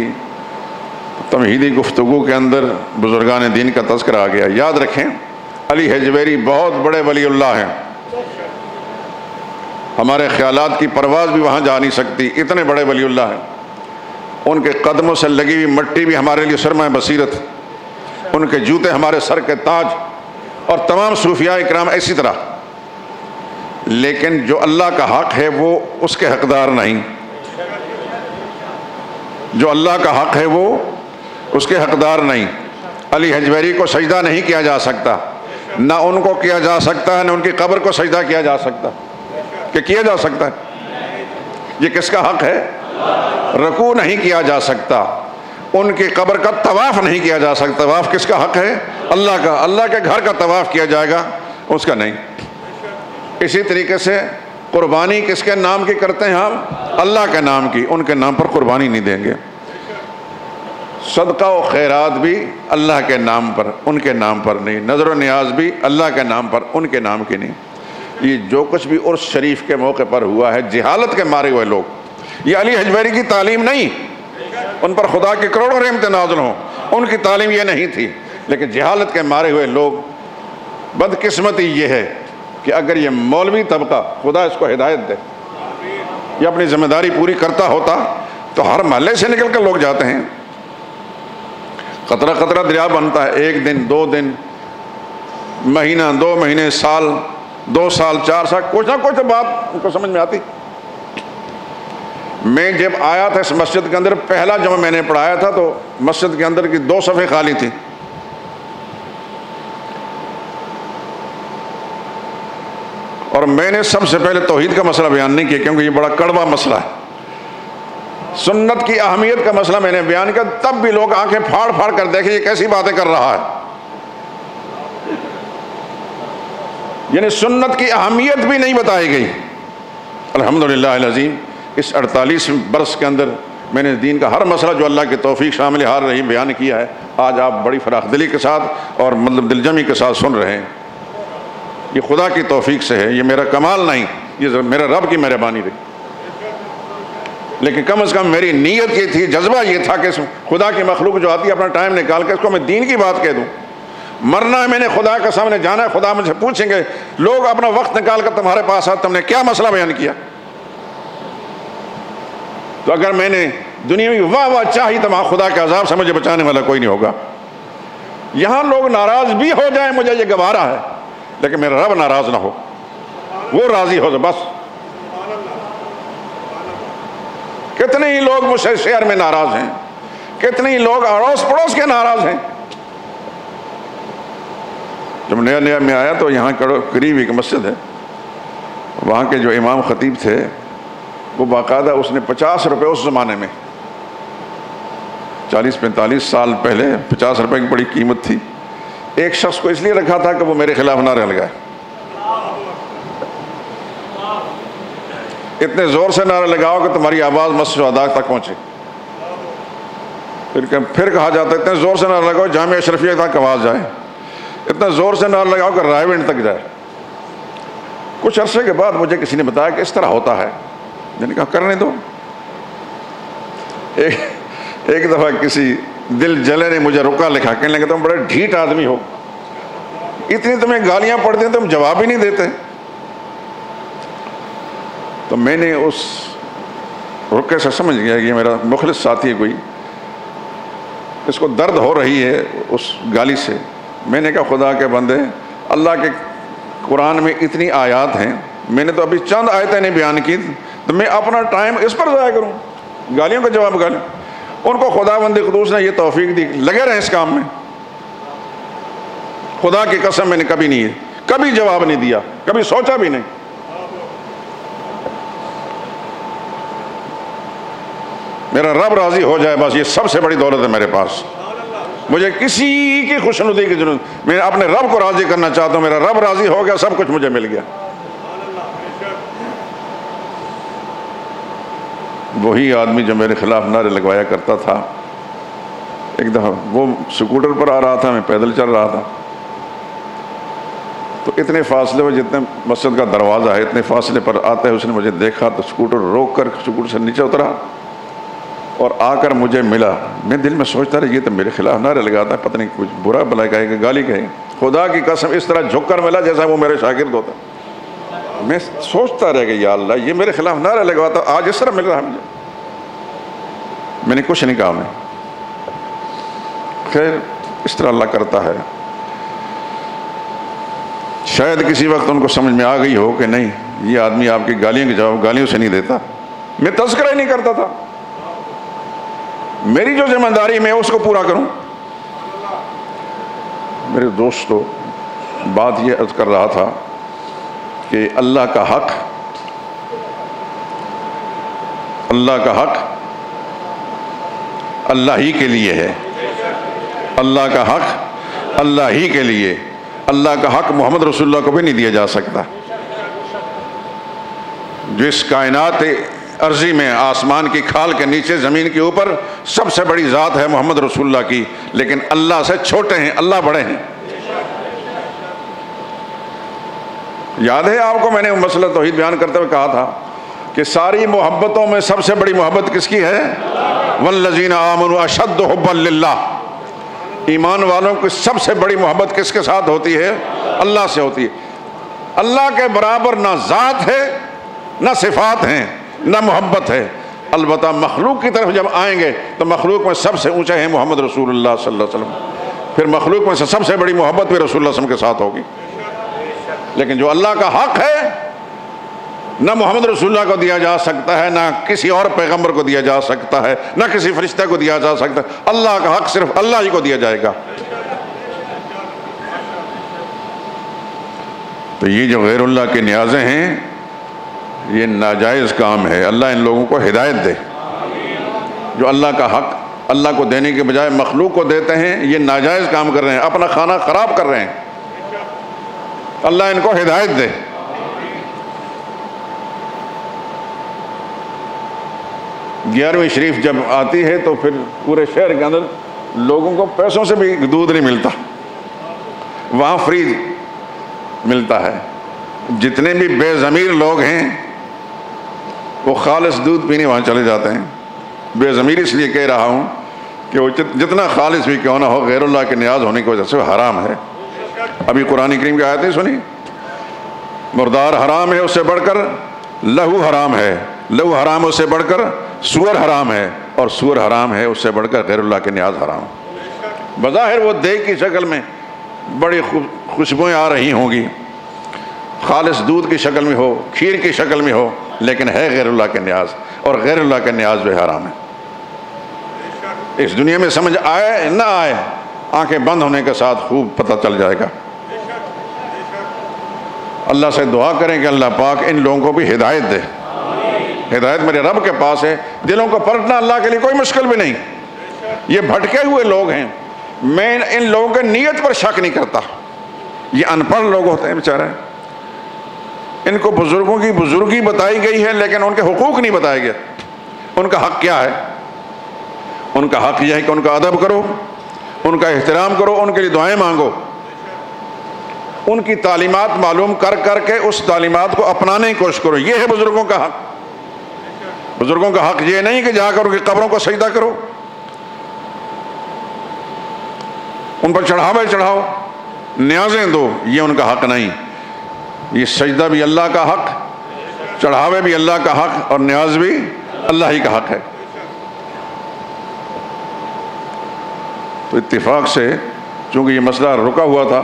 تمہیدی گفتگو کے اندر بزرگان دین کا تذکرہ آ گیا۔ یاد رکھیں علی حجویری بہت بڑے ولی اللہ ہیں، ہمارے خیالات کی پرواز بھی وہاں جا نہیں سکتی، اتنے بڑے ولی اللہ ہیں۔ ان کے قدموں سے لگی ہوئی مٹی بھی ہمارے لیے سرمہ بصیرت، ان کے جوتے ہمارے سر کے تاج، اور تمام صوفیاء اکرام اسی طرح۔ لیکن جو اللہ کا حق ہے وہ اس کے حقدار نہیں، جو اللہ کا حق ہے وہ اس کے حقدار نہیں۔ علی حجویری کو سجدہ نہیں کیا جا سکتا، نہ ان کو کیا جا سکتا ہے، نہ ان کی قبر کو سجدہ کیا جا سکتا، کہ کیا جا سکتا ہے؟ یہ کس کا حق ہے؟ رکوع نہیں کیا جا سکتا، ان کی قبر کا طواف نہیں کیا جا سکتا۔ طواف کس کا حق ہے؟ اللہ کا۔ اللہ کے گھر کا طواف کیا جائے گا، اس کا نہیں۔ اسی طریقے سے قربانی کس کے نام کی کرتے ہیں ہم؟ اللہ کے نام کی، ان کے نام پر قربانی نہیں دیں گے۔ صدقہ و خیرات بھی اللہ کے نام پر، ان کے نام پر نہیں۔ نظر و نیاز بھی اللہ کے نام پر، ان کے نام کی نہیں۔ یہ جو کچھ بھی عرس شریف کے موقع پر ہوا ہے، جہالت کے مارے ہوئے لوگ، یہ علی حجویری کی تعلیم نہیں، ان پر خدا کی کروڑوں رحمتیں نازل ہوں، ان کی تعلیم یہ نہیں تھی، لیکن جہالت کے مارے ہوئے لوگ۔ بدقسمتی یہ ہے کہ اگر یہ مولوی طبقہ، خدا اس کو ہدایت دے، یہ اپنی ذمہ داری پوری کرتا ہوتا تو ہر محلے سے نکل کر لوگ جاتے ہیں۔ قطرہ قطرہ دریا بنتا ہے، ایک دن، 2 دن، مہینہ، 2 مہینے، سال، 2 سال، 4 سال، کچھ نہ کچھ بات ان کو سمجھ میں آتی۔ میں جب آیا تھا اس مسجد کے اندر، پہلا جمعہ میں نے پڑھایا تھا تو مسجد کے اندر کی 2 صفیں خالی تھی، اور میں نے سب سے پہلے توحید کا مسئلہ بیان نہیں کیا، کیونکہ یہ بڑا کڑوا مسئلہ ہے۔ سنت کی اہمیت کا مسئلہ میں نے بیان کیا، تب بھی لوگ آنکھیں پھاڑ پھاڑ کر دیکھیں یہ کیسی باتیں کر رہا ہے، یعنی سنت کی اہمیت بھی نہیں بتائی گئی۔ الحمدللہ العظیم، اس 48 برس کے اندر میں نے دین کا ہر مسئلہ جو اللہ کی توفیق شامل حال رہی بیان کیا ہے۔ آج آپ بڑی فراخ دلی کے ساتھ اور مطلب دل جمی کے ساتھ سن رہے ہیں، یہ خدا کی توفیق سے ہے، یہ میرا کمال نہیں، یہ میرا رب کی مہربانی رہی۔ لیکن کم از کم میری نیت یہ تھی، جذبہ یہ تھا کہ خدا کی مخلوق جو آتی ہے اپنا ٹائم نکال کے اس کو میں دین کی بات کہہ دوں۔ مرنا ہے، میں نے خدا کے سامنے جانا ہے، خدا مجھے پوچھیں گے، لوگ اپنا وقت نکال کر تمہارے پاس آتے، تم نے کیا مسئلہ بیان کیا؟ تو اگر میں نے دنیا میں واہ واہ چاہی تو وہاں خدا کے عذاب سے مجھے بچانے والا کوئی نہیں ہوگا۔ یہاں لوگ ناراض بھی ہو جائیں، مجھے یہ گوارا ہے، لیکن میرا رب ناراض نہ ہو، وہ راضی ہو، بس۔ کتنے ہی لوگ مجھ سے شہر میں ناراض ہیں، کتنے ہی لوگ اڑوس پڑوس کے ناراض ہیں۔ جب نیا نیا میں آیا تو یہاں قریب ایک مسجد ہے، وہاں کے جو امام خطیب تھے وہ باقاعدہ، اس نے 50 روپے اس زمانے میں 40-45 سال پہلے 50 روپے کی بڑی قیمت تھی، ایک شخص کو اس لیے رکھا تھا کہ وہ میرے خلاف نعرے لگائے، اتنے زور سے نعرے لگاؤ کہ تمہاری آواز مسجد ادا تک پہنچے۔ پھر کہا جاتا ہے اتنے زور سے نعرے لگاؤ جامعہ اشرفیہ تک آواز جائے، اتنا زور سے نعرہ لگاؤ کہ رائے ونڈ تک جائے۔ کچھ عرصے کے بعد مجھے کسی نے بتایا کہ اس طرح ہوتا ہے، میں نے کہا کرنے دو۔ ایک دفعہ کسی دل جلے نے مجھے رکا لکھا، کہنے لگا تم بڑے ڈھیٹ آدمی ہو، اتنی تمہیں گالیاں پڑتی ہیں تم جواب ہی نہیں دیتے۔ تو میں نے اس رکے سے سمجھ گیا کہ یہ میرا مخلص ساتھی ہے کوئی، اس کو درد ہو رہی ہے اس گالی سے۔ میں نے کہا خدا کے بندے، اللہ کے قرآن میں اتنی آیات ہیں، میں نے تو ابھی چند آیتیں نہیں بیان کی، تو میں اپنا ٹائم اس پر ضائع کروں؟ گالیوں کا جواب گالیوں۔ ان کو خدا بند قدوس نے یہ توفیق دی، لگے رہے اس کام میں۔ خدا کی قسم میں نے کبھی جواب نہیں دیا، کبھی سوچا بھی نہیں۔ میرا رب راضی ہو جائے، بس یہ سب سے بڑی دولت ہے میرے پاس۔ مجھے کسی کی خوشنودی کی ضرورت، میں اپنے رب کو راضی کرنا چاہتا ہوں، میرا رب راضی ہو گیا، سب کچھ مجھے مل گیا۔ وہی آدمی جو میرے خلاف نعرے لگوایا کرتا تھا، ایک دفعہ وہ سکوٹر پر آ رہا تھا، میں پیدل چل رہا تھا، تو اتنے فاصلے پر جتنے مسجد کا دروازہ ہے اتنے فاصلے پر آتے ہوئے اس نے مجھے دیکھا تو سکوٹر روک کر سکوٹر سے نیچے اترا اور آ کر مجھے ملا۔ میں دل میں سوچتا رہا یہ تو میرے خلاف نعرے لگاتا ہے، پتہ نہیں کچھ برا بھلا کہے گا، گالی کہے گا۔ خدا کی قسم اس طرح جھک کر ملا جیسا وہ میرے شاگرد ہوتا۔ میں سوچتا رہ گیا یا اللہ یہ میرے خلاف نعرے لگواتا، آج اس طرح مل رہا مجھے۔ میں نے کچھ نہیں کہا، میں خیر اس طرح اللہ کرتا ہے۔ شاید کسی وقت ان کو سمجھ میں آ گئی ہو کہ نہیں یہ آدمی آپ کی گالیوں کے جواب گالیوں سے نہیں دیتا۔ میں تذکرہ ہی نہیں کرتا تھا، میری جو ذمہ داری میں اس کو پورا کروں۔ میرے دوستو بات یہ عرض کر رہا تھا کہ اللہ کا حق اللہ ہی کے لیے ہے، اللہ کا حق اللہ ہی کے لیے، اللہ کا حق محمد رسول اللہ کو بھی نہیں دیا جا سکتا۔ جس کائنات ارضی میں آسمان کی کھال کے نیچے زمین کے اوپر سب سے بڑی ذات ہے محمد رسول اللہ کی، لیکن اللہ سے چھوٹے ہیں، اللہ بڑے ہیں۔ یاد ہے آپ کو میں نے مسئلہ توحید بیان کرتے ہوئے کہا تھا کہ ساری محبتوں میں سب سے بڑی محبت کس کی ہے؟ والذین آمنوا اشد حبا للہ۔ ایمان والوں کی سب سے بڑی محبت کس کے ساتھ ہوتی ہے؟ اللہ سے ہوتی ہے۔ اللہ کے برابر نہ ذات ہے نہ صفات ہیں نہ محبت ہے۔ البتہ مخلوق کی طرف جب آئیں گے تو مخلوق میں سب سے اونچے ہیں محمد رسول اللہ صلی اللہ علیہ وسلم، پھر مخلوق میں سے سب سے بڑی محبت بھی رسول اللہ صلی اللہ علیہ وسلم کے ساتھ ہوگی۔ لیکن جو اللہ کا حق ہے نہ محمد رسول اللہ کو دیا جا سکتا ہے، نہ کسی اور پیغمبر کو دیا جا سکتا ہے، نہ کسی فرشتہ کو دیا جا سکتا ہے۔ اللہ کا حق صرف اللہ ہی کو دیا جائے گا۔ تو یہ جو غیر اللہ کے نیازیں ہیں یہ ناجائز کام ہے، اللہ ان لوگوں کو ہدایت دے۔ جو اللہ کا حق اللہ کو دینے کے بجائے مخلوق کو دیتے ہیں یہ ناجائز کام کر رہے ہیں، اپنا کھانا خراب کر رہے ہیں۔ اللہ ان کو ہدایت دے۔ گیارہویں شریف جب آتی ہے تو پھر پورے شہر کے اندر لوگوں کو پیسوں سے بھی دودھ نہیں ملتا، وہاں فری ملتا ہے۔ جتنے بھی بے ضمیر لوگ ہیں وہ خالص دودھ پینے وہاں چلے جاتے ہیں۔ بے ضمیر اس لیے کہہ رہا ہوں کہ وہ جتنا خالص بھی کیوں نہ ہو غیر اللہ کے نیاز ہونے کی وجہ سے وہ حرام ہے۔ ابھی قرآن کریم کی آیتیں سنی، مردار حرام ہے، اس سے بڑھ کر لہو حرام ہے، لہو حرام اس سے بڑھ کر سور حرام ہے، اور سور حرام ہے اس سے بڑھ کر غیر اللہ کے نیاز حرام۔ بظاہر وہ دیگ کی شکل میں بڑی خوشبوئیں آ رہی ہوں گی، خالص دودھ کی شکل میں ہو، کھیر کی شکل میں ہو، لیکن ہے غیر اللہ کے نیاز، اور غیر اللہ کے نیاز بھی حرام ہے۔ اس دنیا میں سمجھ آئے نہ آئے آنکھیں بند ہونے کے ساتھ خوب پتہ چل جائے گا۔ اللہ سے دعا کریں کہ اللہ پاک ان لوگوں کو بھی ہدایت دے۔ ہدایت میرے رب کے پاس ہے، دلوں کو پلٹنا اللہ کے لیے کوئی مشکل بھی نہیں۔ یہ بھٹکے ہوئے لوگ ہیں، میں ان لوگوں کے نیت پر شک نہیں کرتا۔ یہ ان پڑھ لوگ ہوتے ہیں بیچارے، ان کو بزرگوں کی بزرگی بتائی گئی ہے لیکن ان کے حقوق نہیں بتائے گئے۔ ان کا حق کیا ہے؟ ان کا حق یہ ہے کہ ان کا ادب کرو، ان کا احترام کرو، ان کے لیے دعائیں مانگو، ان کی تعلیمات معلوم کر کر کے اس تعلیمات کو اپنانے کی کوشش کرو۔ یہ ہے بزرگوں کا حق۔ بزرگوں کا حق یہ نہیں کہ جا کر ان کی قبروں کو سجدہ کرو، ان پر چڑھاوے چڑھاؤ، نیازیں دو، یہ ان کا حق نہیں۔ یہ سجدہ بھی اللہ کا حق، چڑھاوے بھی اللہ کا حق، اور نیاز بھی اللہ ہی کا حق ہے۔ تو اتفاق سے چونکہ یہ مسئلہ رکا ہوا تھا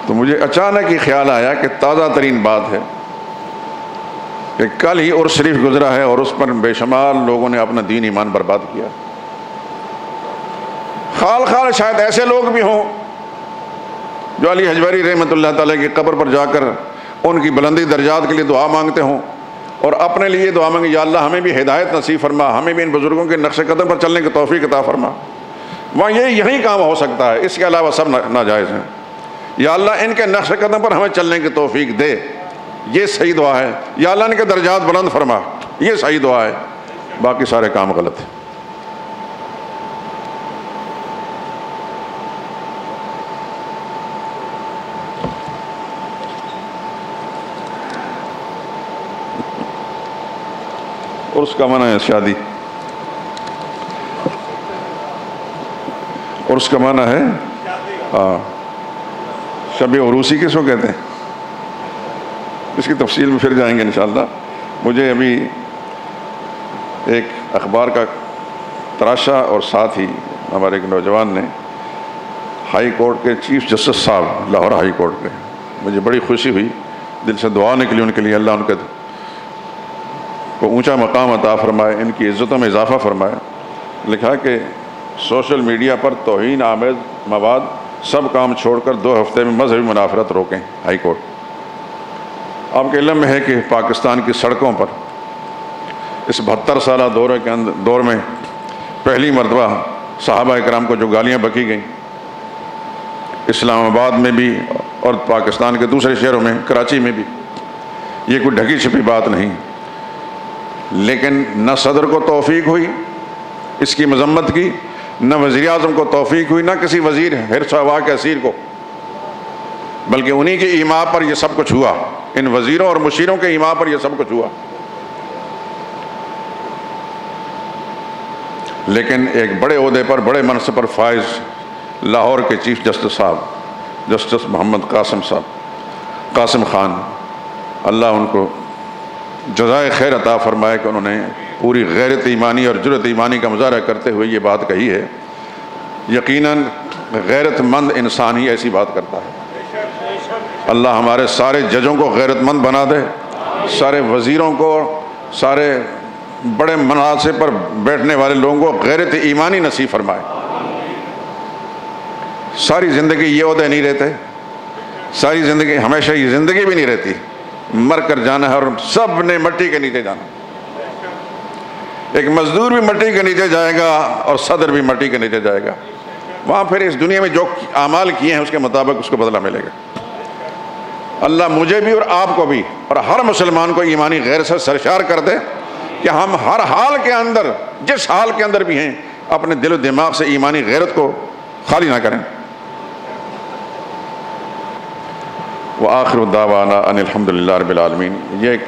تو مجھے اچانک ہی خیال آیا کہ تازہ ترین بات ہے کہ کل ہی عرس شریف گزرا ہے اور اس پر بے شمار لوگوں نے اپنا دین ایمان برباد کیا۔ خال شاید ایسے لوگ بھی ہوں جو علی حجویری رحمۃ اللہ تعالیٰ کی قبر پر جا کر ان کی بلندی درجات کے لیے دعا مانگتے ہوں اور اپنے لیے دعا مانگے یا اللہ ہمیں بھی ہدایت نصیب فرما، ہمیں بھی ان بزرگوں کے نقش قدم پر چلنے کی توفیق عطا فرما۔ وہاں یہی کام ہو سکتا ہے، اس کے علاوہ سب ناجائز ہیں۔ یا اللہ ان کے نقش قدم پر ہمیں چلنے کی توفیق دے، یہ صحیح دعا ہے۔ یا اللہ ان کے درجات بلند فرما۔ یہ صحیح دعا ہے، باقی سارے کام غلط ہیں۔ عرس کا معنی ہے شادی، عرس کا معنی ہے شب عروسی کس کو کہتے ہیں، اس کی تفصیل میں پھر جائیں گے انشاءاللہ۔ مجھے ابھی ایک اخبار کا تراشا اور ساتھ ہی ہمارے ایک نوجوان نے ہائی کورٹ کے چیف جسٹس صاحب، لاہور ہائی کورٹ کے، مجھے بڑی خوشی ہوئی، دل سے دعا نکلی ان کے لیے، اللہ ان کے کو اونچا مقام عطا فرمائے، ان کی عزتوں میں اضافہ فرمائے۔ لکھا کہ سوشل میڈیا پر توہین آمیز مواد سب کام چھوڑ کر 2 ہفتے میں مذہبی منافرت روکیں، ہائی کورٹ۔ آپ کے علم میں ہے کہ پاکستان کی سڑکوں پر اس 72 سالہ دور میں پہلی مرتبہ صحابہ اکرام کو جو گالیاں بکی گئیں، اسلام آباد میں بھی اور پاکستان کے دوسرے شہروں میں، کراچی میں بھی، یہ کوئی ڈھکی چھپی بات نہیں، لیکن نہ صدر کو توفیق ہوئی اس کی مذمت کی، نہ وزیر اعظم کو توفیق ہوئی، نہ کسی وزیر حرس ہوا کے اسیر کو، بلکہ انہی کے ایما پر یہ سب کچھ ہوا، ان وزیروں اور مشیروں کے ایما پر یہ سب کچھ ہوا۔ لیکن ایک بڑے عہدے پر، بڑے منصب پر فائز لاہور کے چیف جسٹس صاحب، جسٹس محمد قاسم صاحب، قاسم خان، اللہ ان کو جزائے خیر عطا فرمائے کہ انہوں نے پوری غیرت ایمانی اور جرأت ایمانی کا مظاہرہ کرتے ہوئے یہ بات کہی ہے۔ یقیناً غیرت مند انسان ہی ایسی بات کرتا ہے۔ اللہ ہمارے سارے ججوں کو غیرت مند بنا دے، سارے وزیروں کو، سارے بڑے مناصب پر بیٹھنے والے لوگوں کو غیرت ایمانی نصیب فرمائے۔ ساری زندگی یہ عہدے نہیں رہتے، ساری زندگی، ہمیشہ یہ زندگی بھی نہیں رہتی، مر کر جانا ہے اور سب نے مٹی کے نیچے جانا۔ ایک مزدور بھی مٹی کے نیچے جائے گا اور صدر بھی مٹی کے نیچے جائے گا، وہاں پھر اس دنیا میں جو اعمال کیے ہیں اس کے مطابق اس کو بدلہ ملے گا۔ اللہ مجھے بھی اور آپ کو بھی اور ہر مسلمان کو ایمانی غیر سے سرشار کر دے کہ ہم ہر حال کے اندر، جس حال کے اندر بھی ہیں، اپنے دل و دماغ سے ایمانی غیرت کو خالی نہ کریں۔ وآخر دعوانا ان الحمدللہ رب العالمین۔ یہ ایک